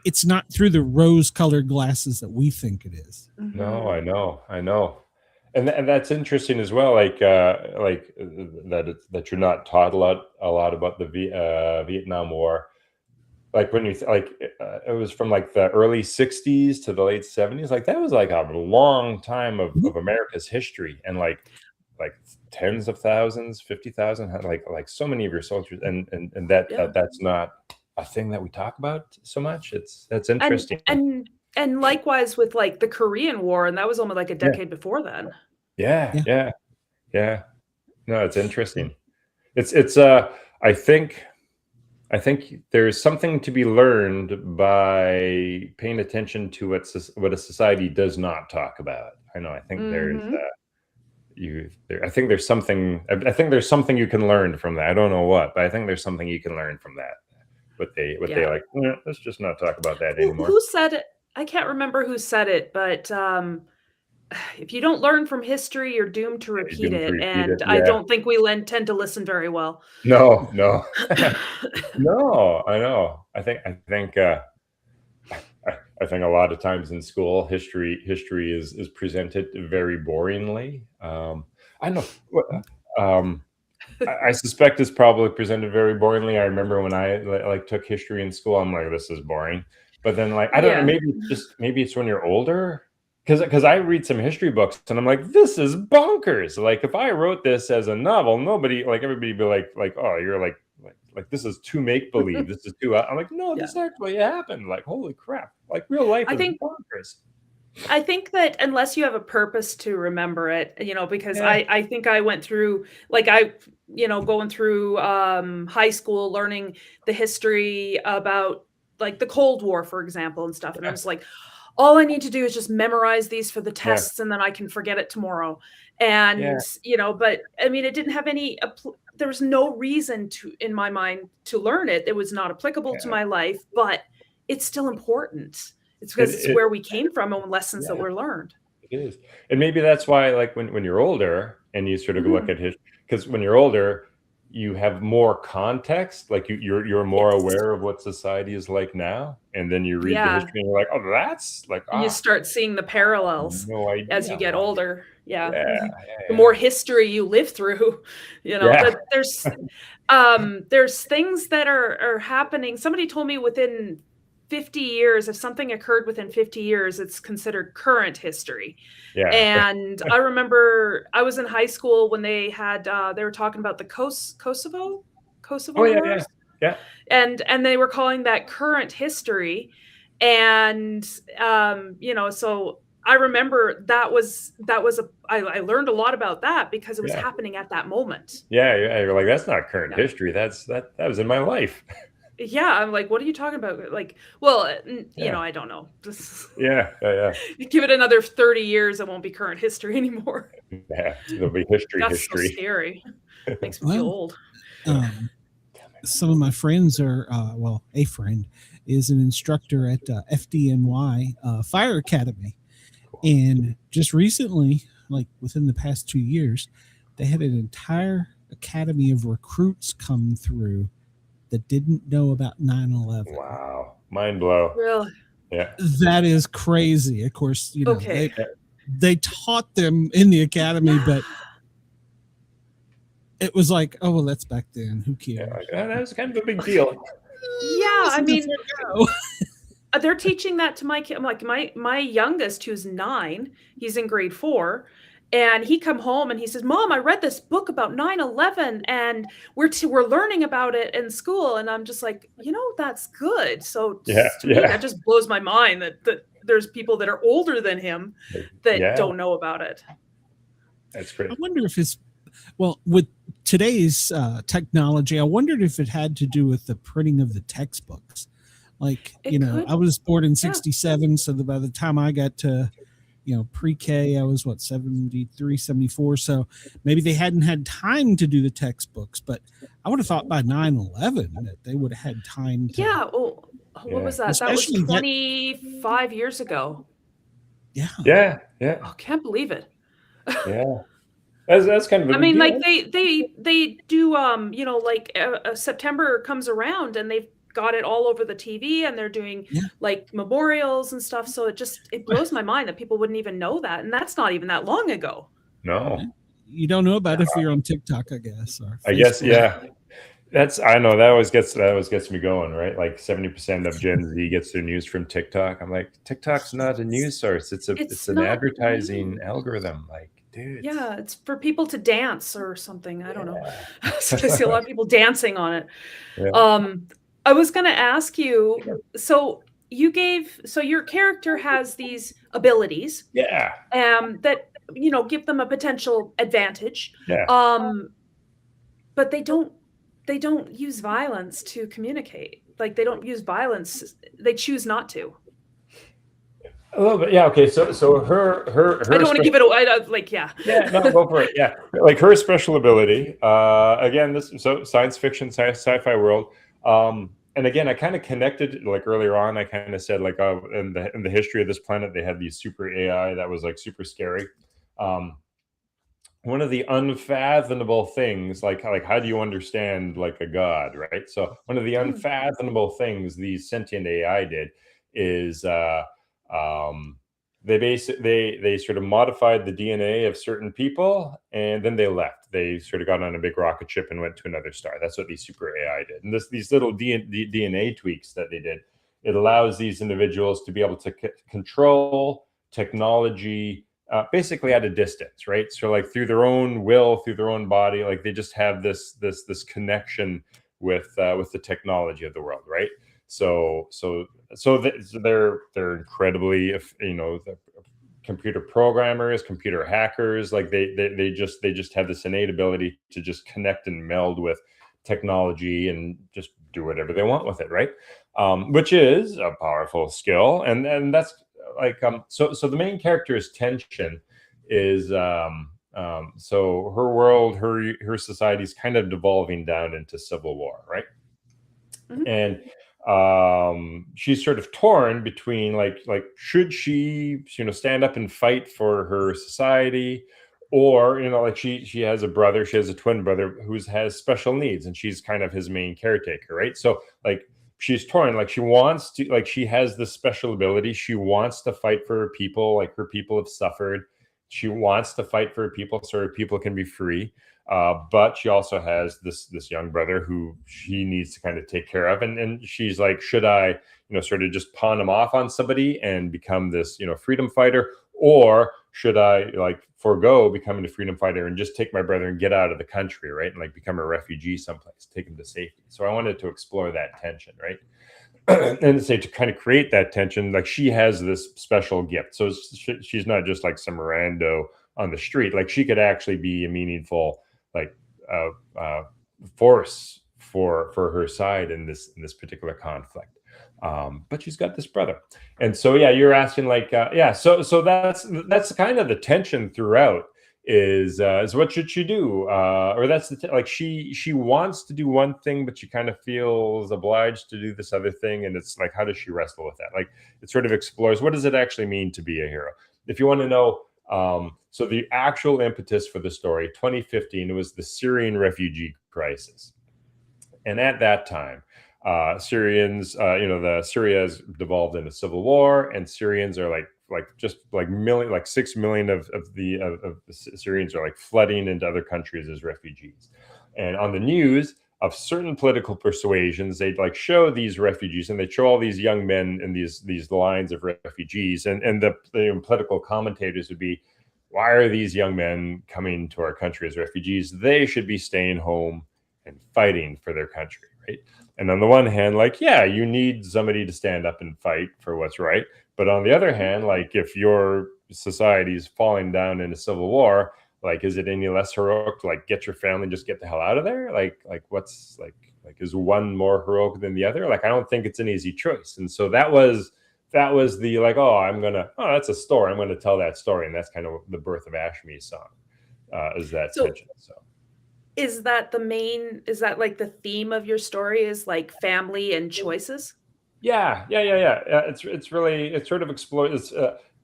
it's not through the rose-colored glasses that we think it is. No, I know. And that's interesting as well. Like that you're not taught a lot about the Vietnam War. Like when you it was from like the early 60s to the late 70s. Like that was like a long time of America's history, and like tens of thousands, 50,000 had like so many of your soldiers, and that's not a thing that we talk about so much. That's interesting. And likewise with like the Korean War, and that was almost like a decade before then. Yeah. No, it's interesting. It's I think there's something to be learned by paying attention to what a society does not talk about. I know. I think I think there's something. I think there's something you can learn from that. I don't know what, but I think there's something you can learn from that. They like. Let's just not talk about that anymore. Who said it? I can't remember who said it, but if you don't learn from history, you're doomed to repeat it. And I don't think we tend to listen very well. No. No, I know. I think a lot of times in school, history is presented very boringly. I know. I suspect it's probably presented very boringly. I remember when I took history in school, I'm like, this is boring. But then I don't know, maybe it's when you're older. Because I read some history books and I'm like, this is bonkers. Like if I wrote this as a novel, everybody would be like, oh, you're like this is too make believe. This is too. I'm like, no, this actually happened. Like, holy crap! Like real life is bonkers. I think that unless you have a purpose to remember it, because I think I went through going through high school, learning the history about like the Cold War, for example, and stuff, and I was like, all I need to do is just memorize these for the tests, and then I can forget it tomorrow. And, but I mean, it didn't have there was no reason in my mind to learn it. It was not applicable to my life, but it's still important. It's because it's where we came from and lessons that were learned. It is. And maybe that's why, like, when you're older and you sort of Mhm. look at history, because when you're older, you have more context, like you're more Yes. aware of what society is like now, and then you read the Yeah. history and you're like, oh, that's like, And you start seeing the parallels no as idea. you get older. Yeah. Yeah, The more history you live through, yeah. that there's things that are happening. Somebody told me within 50 years, if something occurred within 50 years, it's considered current history. Yeah. And I remember I was in high school when they were talking about the Kosovo Oh yeah, wars, yeah. and they were calling that current history. And so I remember I learned a lot about that because it was Yeah. happening at that moment. Yeah, you're like, that's not current Yeah. history. That was in my life. Yeah, I'm like, what are you talking about? Like, well, Yeah. I don't know. Yeah. Give it another 30 years, it won't be current history anymore. Yeah. It'll be history. That's so scary. Makes me feel Well, old. some of my friends are, a friend is an instructor at FDNY Fire Academy. And just recently, like within the past 2 years, they had an entire academy of recruits come through that didn't know about 9/11. Wow. Mind blow. Really? Yeah. That is crazy. Of course, Okay. they taught them in the academy, but it was like, oh, well, that's back then. Who cares? Yeah, like, that was kind of a big deal. Yeah, I mean, No. they're teaching that to my kid. I'm like, my youngest, who's 9, he's in grade 4, and he come home and he says, "Mom, I read this book about 9/11, and we're learning about it in school." And I'm just like, that's good. So Yeah, to me, yeah. that just blows my mind that there's people that are older than him that Yeah. don't know about it. That's I great. wonder if with today's technology, I wondered if it had to do with the printing of the textbooks. Like, It could. I was born in Yeah. 67, so by the time I got to, pre-K, I was 73, 74. So maybe they hadn't had time to do the textbooks, but I would have thought by 9/11 that they would have had time to. Yeah. Well, Yeah. what was that? That was Especially 25 years ago. Yeah. Yeah. Oh, can't believe it. Yeah. That's kind of a I big mean, deal. like they do, September comes around and they've got it all over the TV and they're doing like memorials and stuff. So it blows my mind that people wouldn't even know that. And that's not even that long ago. No. You don't know about it if you're on TikTok, I guess. Or I guess, Facebook. yeah. I know that always gets me going, right? Like 70% of Gen Z gets their news from TikTok. I'm like, TikTok's not a news source. It's an not advertising algorithm. Like, dude. Yeah, it's for people to dance or something. I don't know. So I see a lot of people dancing on it. Yeah. I was going to ask you, so your character has these abilities Yeah. that give them a potential advantage. Yeah. But they don't use violence to communicate. Like they don't use violence. They choose not to. A little bit, yeah. Okay, so her I don't want to give it away. Yeah. Yeah, no, go for it. Yeah, like her special ability. Again, science fiction, sci-fi world. And again, I kind of connected like earlier on. I kind of said like, in the history of this planet, they had these super AI that was like super scary. One of the unfathomable things, like how do you understand like a god, right? So one of the unfathomable things these sentient AI did is they sort of modified the DNA of certain people, and then they left. They sort of got on a big rocket ship and went to another star. That's what these super AI did. And these little DNA tweaks that they did, it allows these individuals to be able to control technology basically at a distance, right? So like through their own will, through their own body, like they just have this connection with the technology of the world, right? So they're incredibly, the computer programmers, computer hackers, like they just have this innate ability to just connect and meld with technology and just do whatever they want with it, right? Which is a powerful skill, and that's like so the main character is Tension, is so her world, her society is kind of devolving down into civil war, right? Mhm. And she's sort of torn between like should she, you know, stand up and fight for her society, or, you know, like she has a brother, she has a twin brother who has special needs, and she's kind of his main caretaker, right? So like she's torn, like she wants to, like she has this special ability, she wants to fight for her people, like her people have suffered, she wants to fight for her people so her people can be free. But she also has this young brother who she needs to kind of take care of, and she's like, should I, you know, sort of just pawn him off on somebody and become this, you know, freedom fighter, or should I like forego becoming a freedom fighter and just take my brother and get out of the country, right, and like become a refugee someplace, take him to safety? So I wanted to explore that tension, right? And say to kind of create that tension, like she has this special gift, so she's not just like some rando on the street, like she could actually be a meaningful like force for her side in this particular conflict. But she's got this brother, and so yeah, you're asking like so that's kind of the tension throughout is what should she do, or that's like she wants to do one thing, but she kind of feels obliged to do this other thing, and it's like, how does she wrestle with that? Like it sort of explores, what does it actually mean to be a hero? If you want to know, so the actual impetus for the story, 2015, it was the Syrian refugee crisis, and at that time, Syrians, the Syria has devolved into civil war, and Syrians are like 6 million of the Syrians are like flooding into other countries as refugees. And on the news of certain political persuasions, they'd like show these refugees, and they show all these young men in these lines of refugees, and the political commentators would be, why are these young men coming to our country as refugees? They should be staying home and fighting for their country, right? And on the one hand, like, yeah, you need somebody to stand up and fight for what's right. But on the other hand, like, if your society is falling down in a civil war, like, is it any less heroic to like get your family and just get the hell out of there? Like what's like is one more heroic than the other? Like, I don't think it's an easy choice. And so that was the like, that's a story, I'm gonna tell that story. And that's kind of the birth of Ashme's song, is that tension. So is that like the theme of your story, is like family and choices? Yeah. It's really, it sort of explores.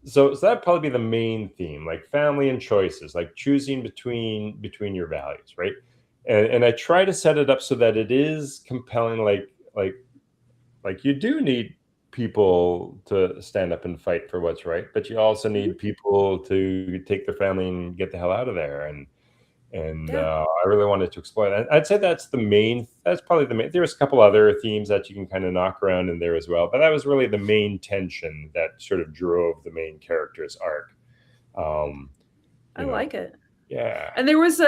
So that'd probably be the main theme, like family and choices, like choosing between your values, right? And I try to set it up so that it is compelling, like you do need people to stand up and fight for what's right, but you also need people to take their family and get the hell out of there. And I really wanted to explore that. I'd say that's probably the main. There's a couple other themes that you can kind of knock around in there as well, but that was really the main tension that sort of drove the main character's arc. I like it. Yeah. And because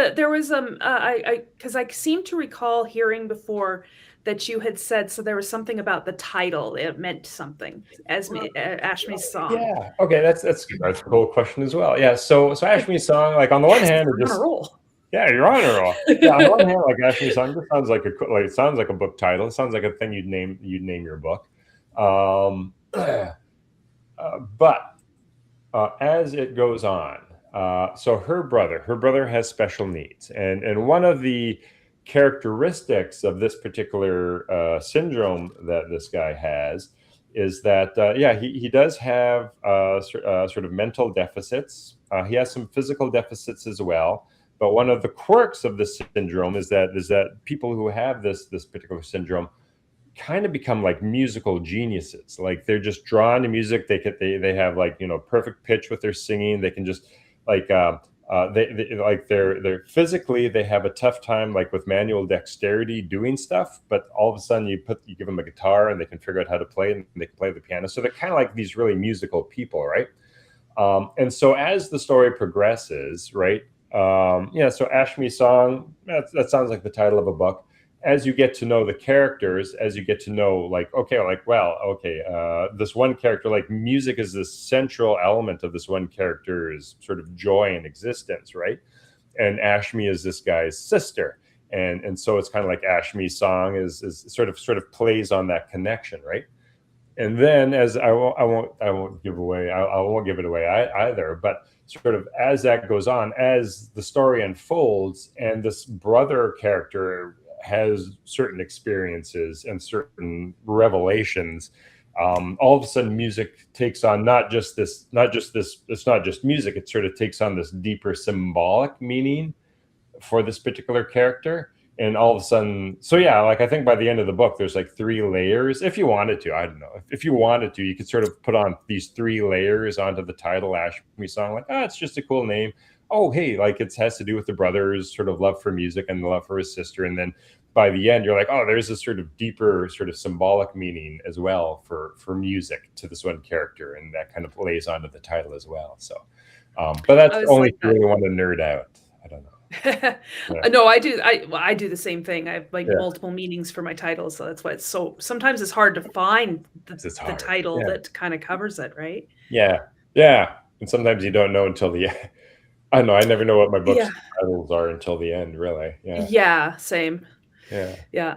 I seem to recall hearing before that you had said, so there was something about the title, it meant something, as Ashme's song. Yeah. Okay, that's a cool question as well. Yeah. So Ashme's song, like on the one hand, you're on a roll. Yeah, you're on a roll. Yeah, on the one hand, like Ashme's song just sounds like it sounds like a book title. It sounds like a thing you'd name your book. But as it goes on, so her brother has special needs, and one of the characteristics of this particular syndrome that this guy has is that he does have sort of mental deficits. He has some physical deficits as well. But one of the quirks of this syndrome is that people who have this particular syndrome kind of become like musical geniuses. Like they're just drawn to music. They have like, perfect pitch with their singing. They can just like they're physically, they have a tough time like with manual dexterity doing stuff, but all of a sudden you give them a guitar and they can figure out how to play, and they can play the piano. So they're kind of like these really musical people, right? And so as the story progresses, right? So Ashme's song, that sounds like the title of a book. As you get to know the characters, as you get to know this one character, like music is the central element of this one character's sort of joy and existence, right? And Ashme is this guy's sister. And so it's kind of like Ashme's song is sort of plays on that connection, right? And then as I won't give it away either, but sort of as that goes on, as the story unfolds and this brother character has certain experiences and certain revelations, all of a sudden music takes on it's not just music, it sort of takes on this deeper symbolic meaning for this particular character. And all of a sudden, so yeah, like I think by the end of the book, there's like 3 layers. If you wanted to, I don't know. If you wanted to, you could sort of put on these 3 layers onto the title Ashme song. Like, it's just a cool name. Oh, hey, like it has to do with the brother's sort of love for music and the love for his sister. And then by the end, you're like, oh, there's this sort of deeper sort of symbolic meaning as well for music to this one character. And that kind of lays onto the title as well. So, but that's only if you really want to nerd out. I don't know. No, I do. I do the same thing. I have like multiple meanings for my titles, so that's why it's so. Sometimes it's hard to find the title that kind of covers it, right? Yeah, and sometimes you don't know until the end. I don't know. I never know what my books titles are until the end, really. Yeah, same. Yeah.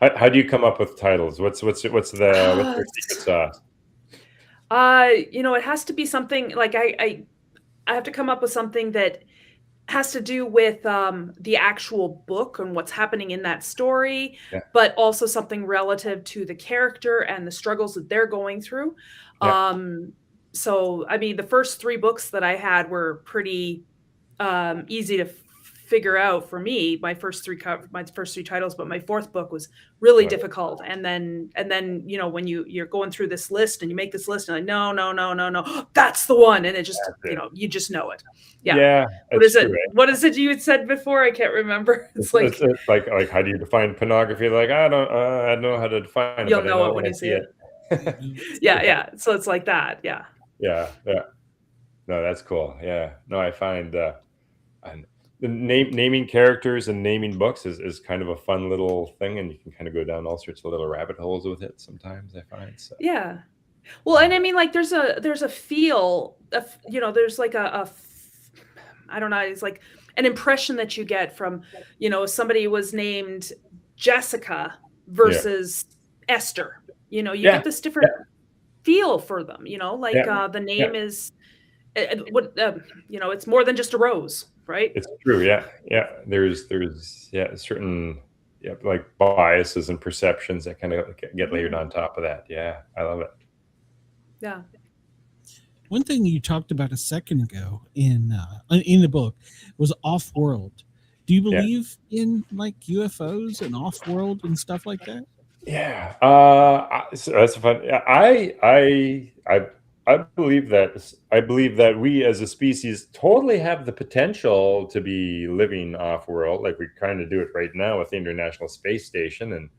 How do you come up with titles? What's your secret sauce? It has to be something like I have to come up with something that has to do with the actual book and what's happening in that story, but also something relative to the character and the struggles that they're going through. So, I mean, the first 3 books that I had were pretty easy to figure out for me. My first 3 titles, but my 4th book was really difficult. And then when you're going through this list and you make this list and like, no, that's the one, and it just you just know it. What is it? Right? What is it you had said before? I can't remember. It's like how do you define pornography? Like I don't know how to define it. You'll know it when you see it. Yeah. So it's like that. Yeah. No, that's cool. Yeah. No, I find the naming characters and naming books is kind of a fun little thing, and you can kind of go down all sorts of little rabbit holes with it sometimes, I find. So. Yeah. Well, and I mean, like there's a feel of, there's like I don't know, it's like an impression that you get from, somebody was named Jessica versus Esther. You get this different feel for them, the name is it's more than just a rose, right? It's true. Yeah. There's certain like biases and perceptions that kind of get layered on top of that. Yeah, I love it. Yeah. One thing you talked about a second ago in the book was off-world. Do you believe in like UFOs and off-world and stuff like that? Yeah, so that's fun. I believe that we as a species totally have the potential to be living off-world, like we kind of do it right now with the International Space Station. And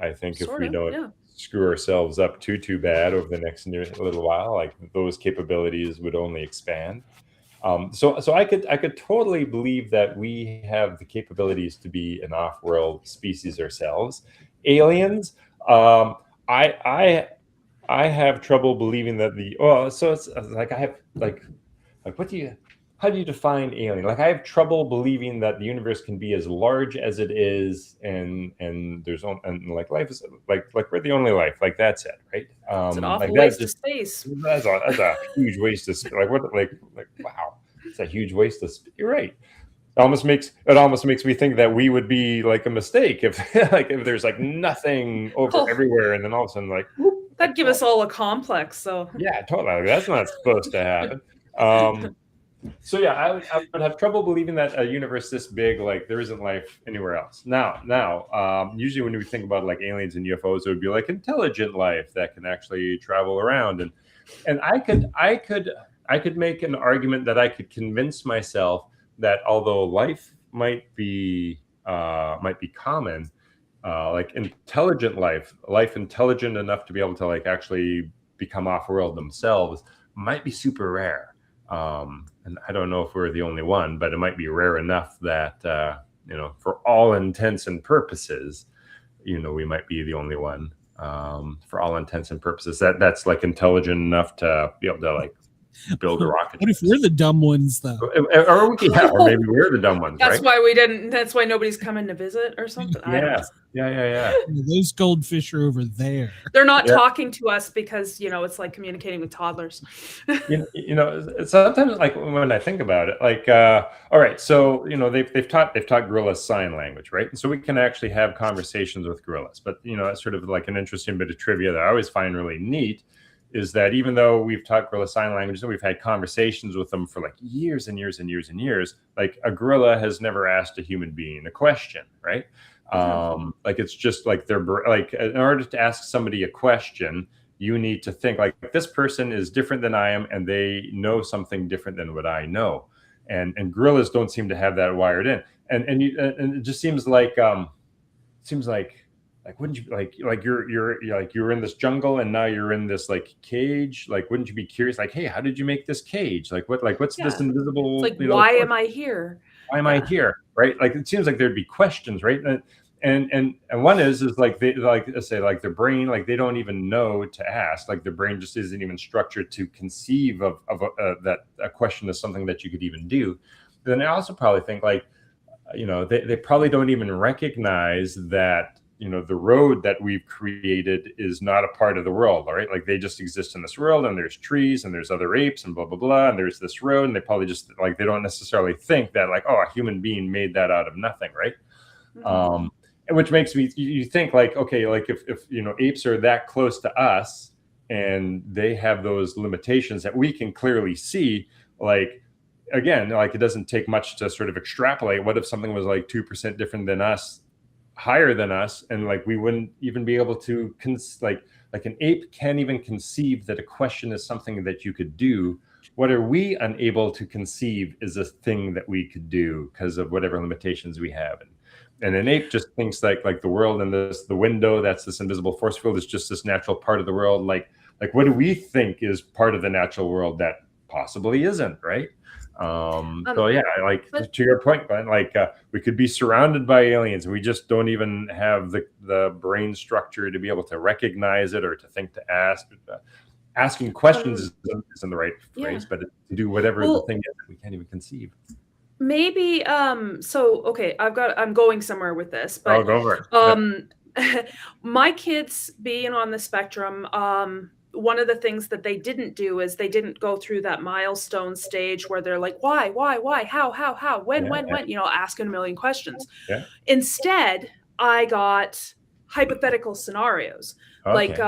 I think if we don't screw ourselves up too bad over the next little while, like those capabilities would only expand. So I could totally believe that we have the capabilities to be an off-world species ourselves. Aliens, I have trouble believing that so it's like I have like how do you define alien? Like I have trouble believing that the universe can be as large as it is, and like life is like we're the only life. Like that's it, right? It's an awful waste of space. That's a huge waste of space. Like wow, it's a huge waste of space. You're right. It almost makes me think that we would be like a mistake if if there's like nothing over everywhere, and then all of a sudden like whoop, that'd give us all a complex. So yeah, totally. That's not supposed to happen. So yeah, I would have trouble believing that a universe this big, like there isn't life anywhere else. Now, usually when we think about like aliens and UFOs, it would be like intelligent life that can actually travel around, and I could make an argument that I could convince myself that although life might be common, like intelligent life intelligent enough to be able to like actually become off-world themselves might be super rare. And I don't know if we're the only one, but it might be rare enough that for all intents and purposes, we might be the only one. For all intents and purposes, that's like intelligent enough to be able to like build a rocket. What if we're the dumb ones, though? Or maybe we're the dumb ones, That's right? why we didn't. That's why nobody's coming to visit or something. I don't Yeah. know. Those goldfish are over there. They're not talking to us because it's like communicating with toddlers. Sometimes, like, when I think about it, like, all right, so they've taught gorillas sign language, right? And so we can actually have conversations with gorillas. But it's sort of like an interesting bit of trivia that I always find really neat is that even though we've taught gorilla sign language and we've had conversations with them for like years and years and years and years, like a gorilla has never asked a human being a question, right? Like, it's just like like, in order to ask somebody a question, you need to think like, this person is different than I am and they know something different than what I know. And gorillas don't seem to have that wired in. And it just seems like wouldn't you like you're in this jungle and now you're in this like cage, like wouldn't you be curious, like, hey, how did you make this cage, what's this invisible, it's like, why am I here, I here, right? Like, it seems like there'd be questions, right? And one is like, they let's say like their brain, like they don't even know to ask, like their brain just isn't even structured to conceive of that a question is something that you could even do. But then I also probably think like they probably don't even recognize that the road that we've created is not a part of the world, all right? Like, they just exist in this world and there's trees and there's other apes and blah, blah, blah. And there's this road, and they probably just like, they don't necessarily think that like, oh, a human being made that out of nothing, right? And which makes me, you think like, okay, like if apes are that close to us and they have those limitations that we can clearly see, like, again, like, it doesn't take much to sort of extrapolate. What if something was like 2% different than us, higher than us, and like we wouldn't even be able to like an ape can't even conceive that a question is something that you could do. What are we unable to conceive is a thing that we could do because of whatever limitations we have. And an ape just thinks like the world and the window, that's this invisible force field, is just this natural part of the world. Like what do we think is part of the natural world that possibly isn't, right? So yeah, like, to your point, Glenn, like we could be surrounded by aliens and we just don't even have the brain structure to be able to recognize it or to think to ask. Asking questions isn't the right phrase, but to do whatever the thing is that we can't even conceive. Maybe so okay, I'm going somewhere with this, but I'll go over it. My kids being on the spectrum, one of the things that they didn't do is they didn't go through that milestone stage where they're like, why, how, when, asking a million questions. Yeah. Instead, I got hypothetical scenarios. Okay. Like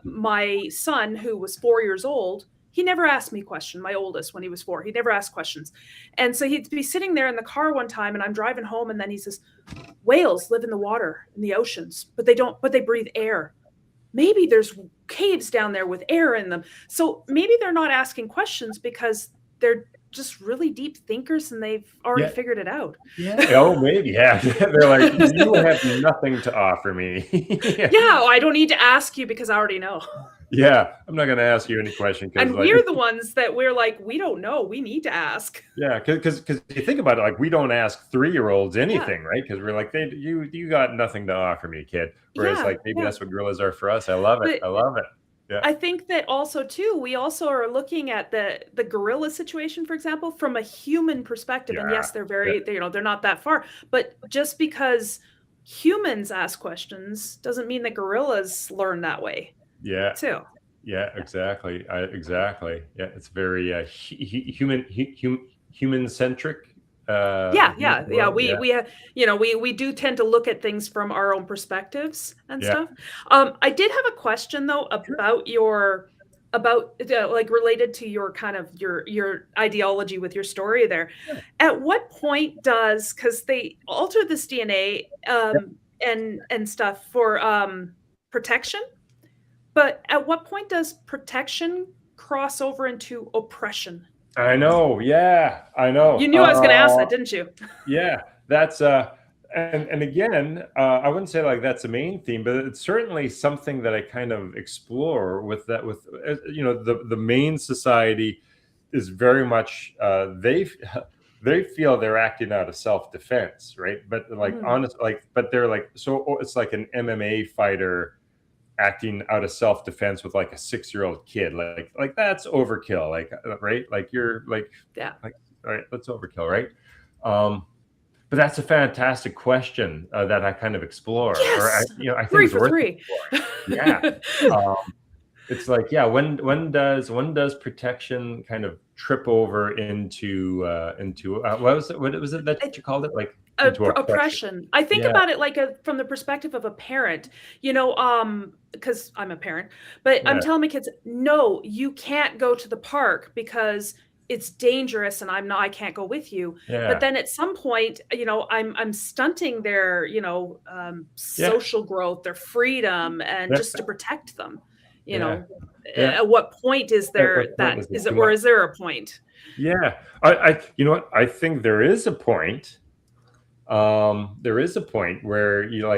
my son, who was 4 years old, he never asked me questions. My oldest, when he was 4, he never asked questions. And so he'd be sitting there in the car one time and I'm driving home and then he says, whales live in the water, in the oceans, but they breathe air. Maybe there's caves down there with air in them. So maybe they're not asking questions because they're just really deep thinkers and they've already figured it out. Yeah. Oh, maybe. Yeah. They're like, you have nothing to offer me. Yeah. I don't need to ask you because I already know. Yeah. I'm not going to ask you any question. And we're the ones that we're like, we don't know. We need to ask. Yeah. Because you think about it, like, we don't ask 3-year-olds anything, right? Because we're like, you got nothing to offer me, kid. Whereas like maybe that's what gorillas are for us. I love it. I love it. Yeah. I think that also too, we also are looking at the gorilla situation, for example, from a human perspective. And yes, they're they're not that far, but just because humans ask questions doesn't mean that gorillas learn that way. Yeah. Too. Yeah, exactly. Exactly. Yeah. It's very human centric. We do tend to look at things from our own perspectives and stuff. I did have a question though about like related to your kind of your ideology with your story there. At what point because they alter this DNA and stuff for protection, but at what point does protection cross over into oppression? I know. Yeah, I know. You knew I was going to ask that, didn't you? Yeah, that's and again, I wouldn't say like that's the main theme, but it's certainly something that I kind of explore with that. With the main society is very much they feel they're acting out of self-defense, right? But like honest, like, but they're like, so it's like an MMA fighter acting out of self-defense with like a 6-year-old kid, like that's overkill, like right, like you're like all right, that's overkill, right? But that's a fantastic question that I kind of explore. Yes! Or I think Three it's for worth three. exploring. It's like, when does protection kind of trip over into what was it that you called it, like into oppression? I think about it like from the perspective of a parent, because I'm a parent, but I'm telling my kids, no, you can't go to the park because it's dangerous and I can't go with you. But then at some point, I'm stunting their, social growth, their freedom, and just to protect them. At what point is there is there a point? I you know what, I think there is a point. There is a point where you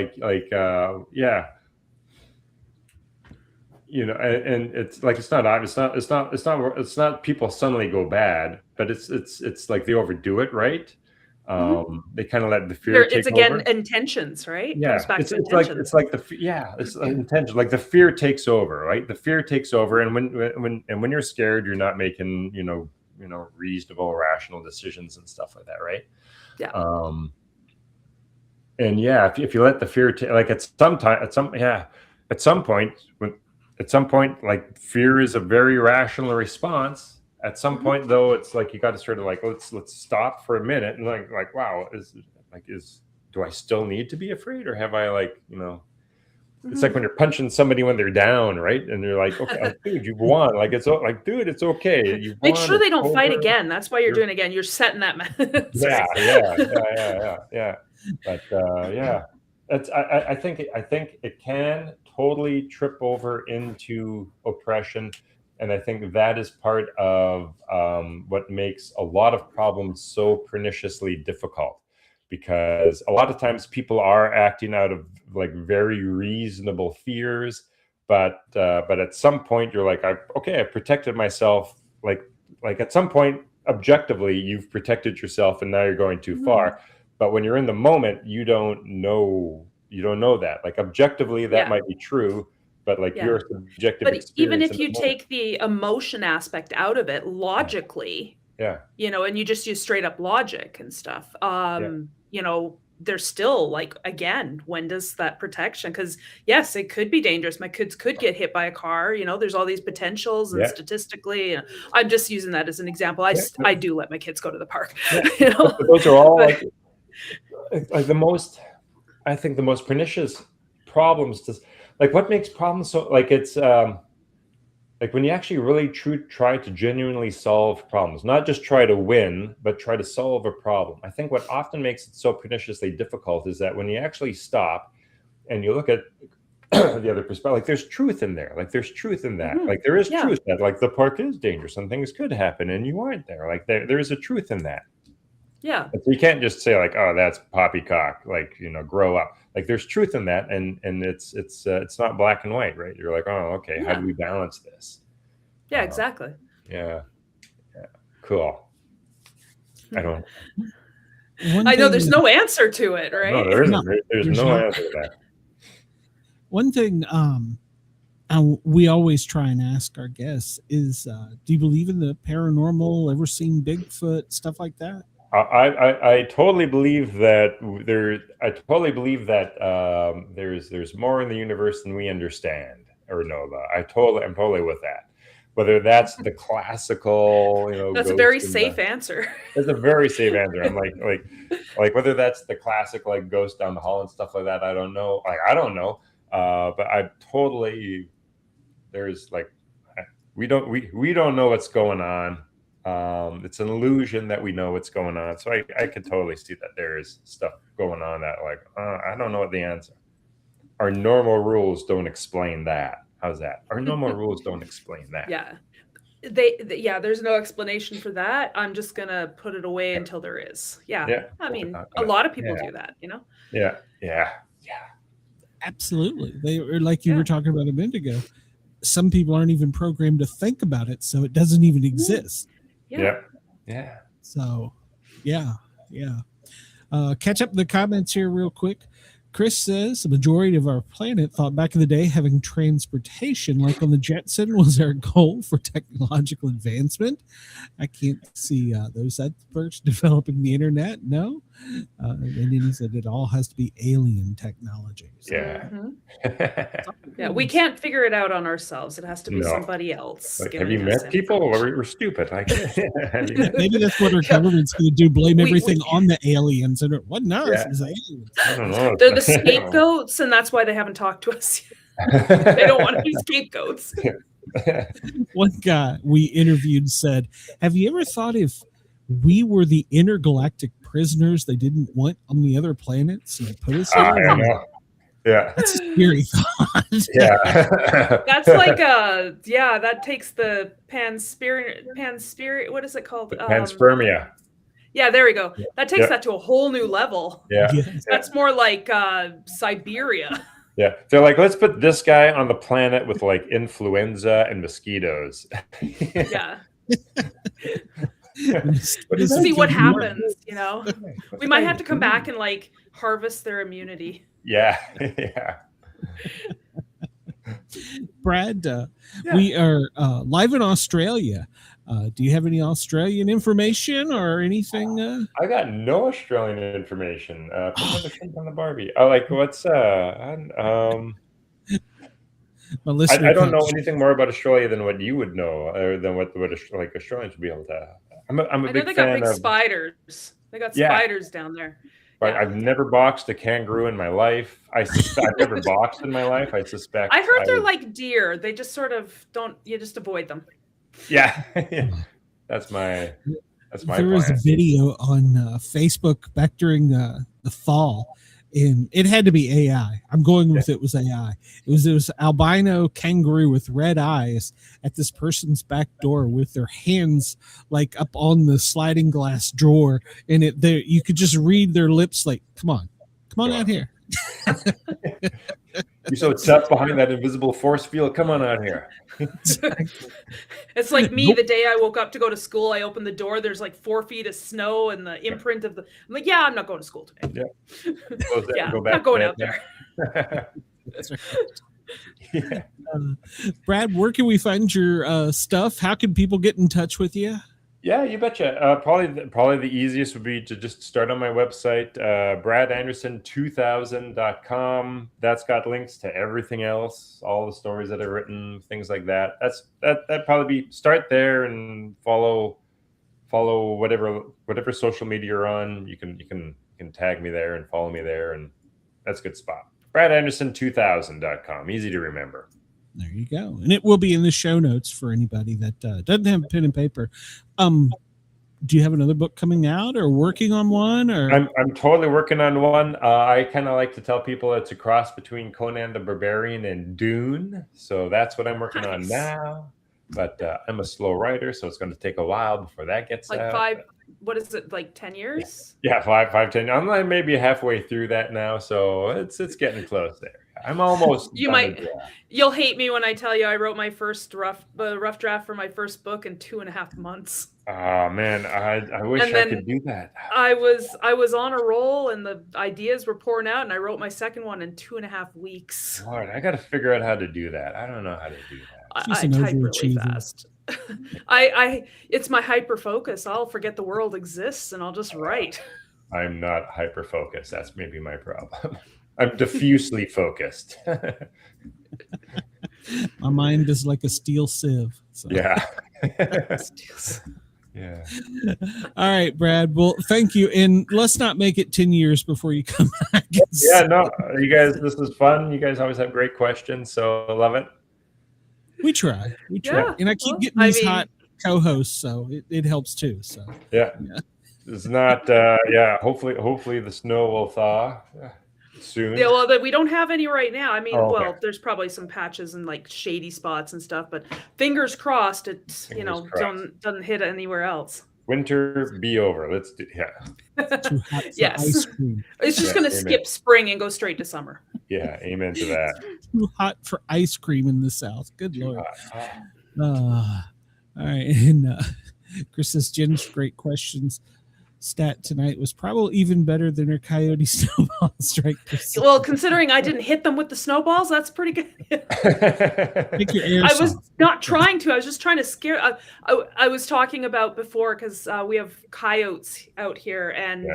and it's like, it's not obvious, it's not people suddenly go bad, but it's like they overdo it, right? They kind of let the fear take it's again over. Intentions, right? Yeah, Comes back it's to like intentions. it's intention, like the fear takes over, right? The fear takes over, and when you're scared, you're not making reasonable, rational decisions and stuff like that, right? And if you let the fear like at some point, like fear is a very rational response. At some point, though, it's like you got to sort of like, let's stop for a minute and like wow, do I still need to be afraid, or have I it's like when you're punching somebody when they're down, right? And you're like, okay, dude, you've won. Like dude, it's okay. You've Make won. sure they don't fight again. That's why you're doing it again. You're setting that. Yeah. But that's I think it can totally trip over into oppression, and I think that is part of what makes a lot of problems so perniciously difficult, because a lot of times people are acting out of like very reasonable fears, but at some point you're like, I protected myself. Like at some point, objectively, you've protected yourself, and now you're going too far. But when you're in the moment, you don't know that. Like objectively, that might be true, but like your subjective experience. But even if you take the emotion aspect out of it, logically, and you just use straight up logic and stuff, there's still like, again, when does that protection? Because yes, it could be dangerous. My kids could get hit by a car. There's all these potentials, and statistically, I'm just using that as an example. I do let my kids go to the park. But those are all like the most, I think the most pernicious problems. Like what makes problems so, like it's like when you actually really try to genuinely solve problems, not just try to win, but try to solve a problem. I think what often makes it so perniciously difficult is that when you actually stop and you look at the other perspective, like there's truth in there. Like there's truth in that. Like there is truth that like the park is dangerous and things could happen and you aren't there. Like there is a truth in that. Yeah. So you can't just say like, oh, that's poppycock, like, grow up. Like there's truth in that, and it's not black and white, right? You're like, oh, okay, how do we balance this? Yeah, exactly. Yeah. Cool. I don't. I know there's no answer to it, right? No, there isn't. There's no answer to that. One thing we always try and ask our guests is, do you believe in the paranormal? Ever seen Bigfoot, stuff like that? I totally believe that there's more in the universe than we understand or know about. I'm totally with that. Whether that's the classical, that's a very safe answer. That's a very safe answer. I'm like whether that's the classic like ghost down the hall and stuff like that. I don't know. I don't know. But I totally, there's like, we don't know what's going on. It's an illusion that we know what's going on. So I could totally see that there is stuff going on that like, I don't know what the answer. Our normal rules don't explain that. How's that? Our normal rules don't explain that. Yeah. There's no explanation for that. I'm just going to put it away until there is. Yeah. I mean, a lot of people do that, Yeah. Absolutely. They are like you were talking about a minute ago. Some people aren't even programmed to think about it, so it doesn't even exist. Yeah. So, yeah. Catch up the comments here real quick. Chris says the majority of our planet thought back in the day having transportation, like on the Jetson, was our goal for technological advancement. I can't see those experts developing the internet. No. And then he said it all has to be alien technology. So, Yeah. Yeah, we can't figure it out on ourselves. It has to be No. somebody else. Like, have giving you us met people? We're stupid. Like, have you met- maybe that's what our government's going to do, blame everything on the aliens. And it wasn't us, Yeah. it was aliens. I don't know. They're the scapegoats, and that's why they haven't talked to us yet. They don't want to be scapegoats. One guy we interviewed said, have you ever thought if we were the intergalactic prisoners they didn't want on the other planets and they put us here? I know. Yeah. That's a scary thought. Yeah. That's like that takes the panspirit, what is it called? Panspermia. Yeah, there we go. That takes Yeah. that to a whole new level. Yeah. Yes. That's more like Siberia. Yeah. They're like, let's put this guy on the planet with like influenza and mosquitoes. Yeah. What is See that? what happens, you know? We might have to come back and like harvest their immunity. Yeah. Yeah. Brad, we are live in Australia. Do you have any Australian information or anything? I got no Australian information. Put another shrimp on the Barbie. Oh, like what's My listener I don't know coach- anything more about Australia than what you would know, or than what like Australians would be able to. I'm a I know big they got fan big of. spiders. They got Yeah. spiders down there. But Yeah. I've never boxed a kangaroo in my life. I've never boxed in my life. I suspect. I heard they're would- like deer. They just sort of you just avoid them. Yeah. That's my there was a plan. video on Facebook back during the fall, and it had to be AI. I'm going with it was AI. It was albino kangaroo with red eyes at this person's back door with their hands like up on the sliding glass drawer, and you could just read their lips like, "Come on out here." You're so tough behind that invisible force field. Come on out here. It's like me the day I woke up to go to school. I opened the door. There's like 4 feet of snow and the imprint of the. I'm like, yeah, I'm not going to school today. Yeah, Go not going to out there. That's right. Yeah. Brad, where can we find your stuff? How can people get in touch with you? Yeah, you betcha. Probably the easiest would be to just start on my website, bradanderson2000.com. That's got links to everything else, all the stories that I've written, things like that. That'd probably be start there and follow whatever social media you're on. You can tag me there and follow me there, and that's a good spot. bradanderson2000.com. Easy to remember. There you go. And it will be in the show notes for anybody that doesn't have a pen and paper. Do you have another book coming out or working on one? Or I'm totally working on one. I kind of like to tell people it's a cross between Conan the Barbarian and Dune. So that's what I'm working on now. But I'm a slow writer, so it's going to take a while before that gets Like out. what is it, like 10 years? Yeah, 5, 10. I'm like maybe halfway through that now, so it's getting close there. I'm almost. You'll hate me when I tell you I wrote my first rough draft for my first book in 2.5 months. Oh man, I wish I could do that. I was on a roll and the ideas were pouring out, and I wrote my second one in 2.5 weeks. Lord, I got to figure out how to do that. I don't know how to do that. I type really fast. It's my hyper focus. I'll forget the world exists and I'll just write. I'm not hyper focused. That's maybe my problem. I'm diffusely focused. my mind is like a steel sieve. So. Yeah. Yeah. All right, Brad. Well, thank you. And let's not make it 10 years before you come back. Yeah, no, you guys, this is fun. You guys always have great questions, so I love it. We try. Yeah, and I keep getting these hot co-hosts, so it helps too. So yeah. It's not hopefully the snow will thaw soon. Yeah, well, we don't have any right now. I mean, well, there's probably some patches and like shady spots and stuff, but fingers crossed it's doesn't hit anywhere else. Winter be over. Let's do Too hot for yes. ice cream. It's just gonna skip spring and go straight to summer. Yeah, amen to that. Too hot for ice cream in the South. Good Lord. All right. And Chris says, Jen's great questions. stat tonight was probably even better than her coyote snowball strike. Well, considering I didn't hit them with the snowballs, that's pretty good. I was not trying to. I was just trying to scare. I was talking about before because we have coyotes out here, and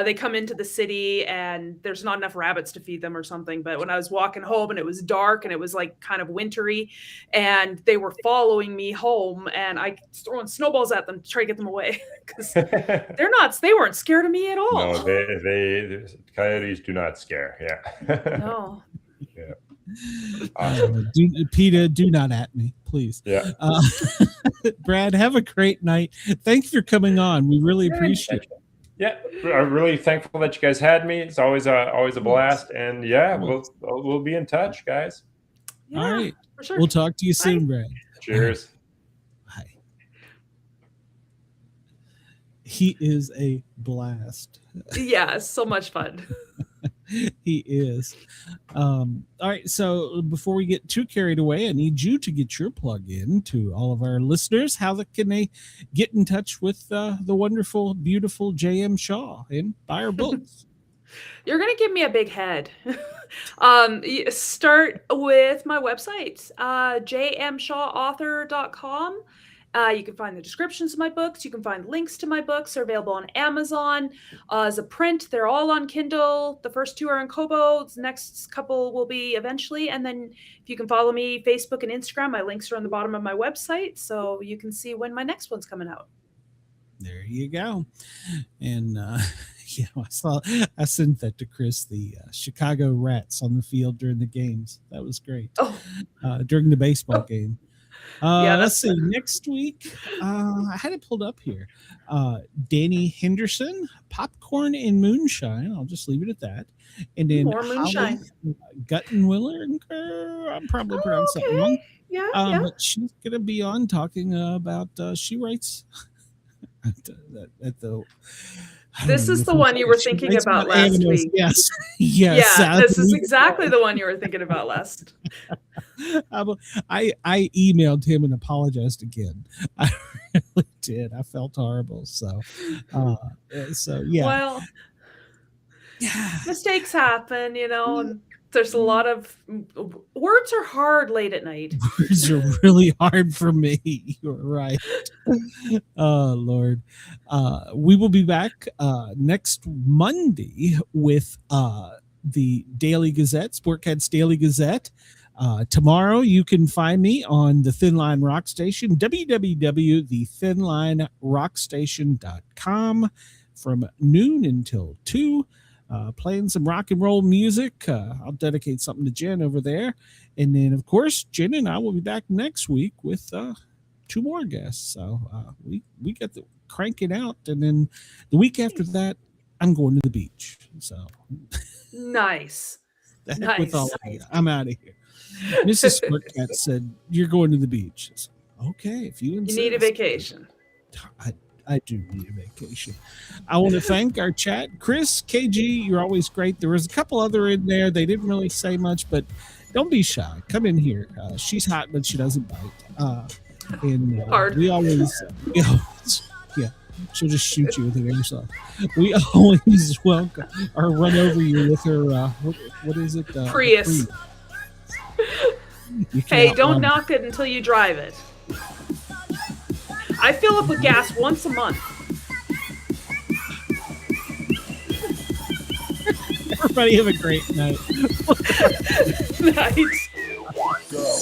they come into the city, and there's not enough rabbits to feed them or something. But when I was walking home, and it was dark, and it was like kind of wintry, and they were following me home, and I was throwing snowballs at them to try to get them away because they weren't scared of me at all. No, they coyotes do not scare. Yeah. No. Yeah. PETA, do not at me, please. Yeah. Brad, have a great night. Thanks for coming on. We really appreciate it. Yeah, I'm really thankful that you guys had me. It's always a blast, and we'll be in touch, guys. Yeah, all right, for sure. We'll talk to you soon, Brad. Cheers. Bye. He is a blast. Yeah, so much fun. He is. All right, so before we get too carried away, I need you to get your plug in to all of our listeners. How can they get in touch with the wonderful, beautiful J.M. Shaw and buy our books? You're going to give me a big head. Start with my website, jmshawauthor.com. You can find the descriptions of my books. You can find links to my books. They're available on Amazon as a print. They're all on Kindle. The first 2 are in Kobo. The next couple will be eventually. And then if you can follow me, Facebook and Instagram, my links are on the bottom of my website, so you can see when my next one's coming out. There you go. And I sent that to Chris, the Chicago Rats on the field during the games. That was great. During the baseball game. Let's see. Next week, I had it pulled up here. Danny Henderson, Popcorn and Moonshine. I'll just leave it at that. And then more Moonshine. Guttenwiller. I'm probably pronouncing that wrong. Yeah. But she's going to be on talking about she writes at the. This is the one you were thinking about last week. Yes. Yeah, this is exactly the one you were thinking about last. I emailed him and apologized again. I really did. I felt horrible. So yeah. Well, mistakes happen, and there's a lot of words are hard late at night. Words are really hard for me. You're right. Oh Lord. We will be back next Monday with the Daily Gazette, Sportcat's Daily Gazette. Tomorrow you can find me on the Thin Line Rock Station, www.thethinlinerockstation.com from noon until 2. Playing some rock and roll music. I'll dedicate something to Jen over there. And then, of course, Jen and I will be back next week with 2 more guests. So we got the cranking out. And then the week after that, I'm going to the beach. So nice. With all of you. I'm out of here. Mrs. Sportcat said, "You're going to the beach." Said, okay, if you insist. You need a vacation. I do need a vacation. I want to thank our chat. Chris, KG, you're always great. There was a couple other in there. They didn't really say much, but don't be shy. Come in here. She's hot, but she doesn't bite. Hard. We always, she'll just shoot you with her airsoft. We always welcome or run over you with her, what is it? Prius. Hey, don't knock it until you drive it. I fill up with gas once a month. Everybody have a great night. Night. Go.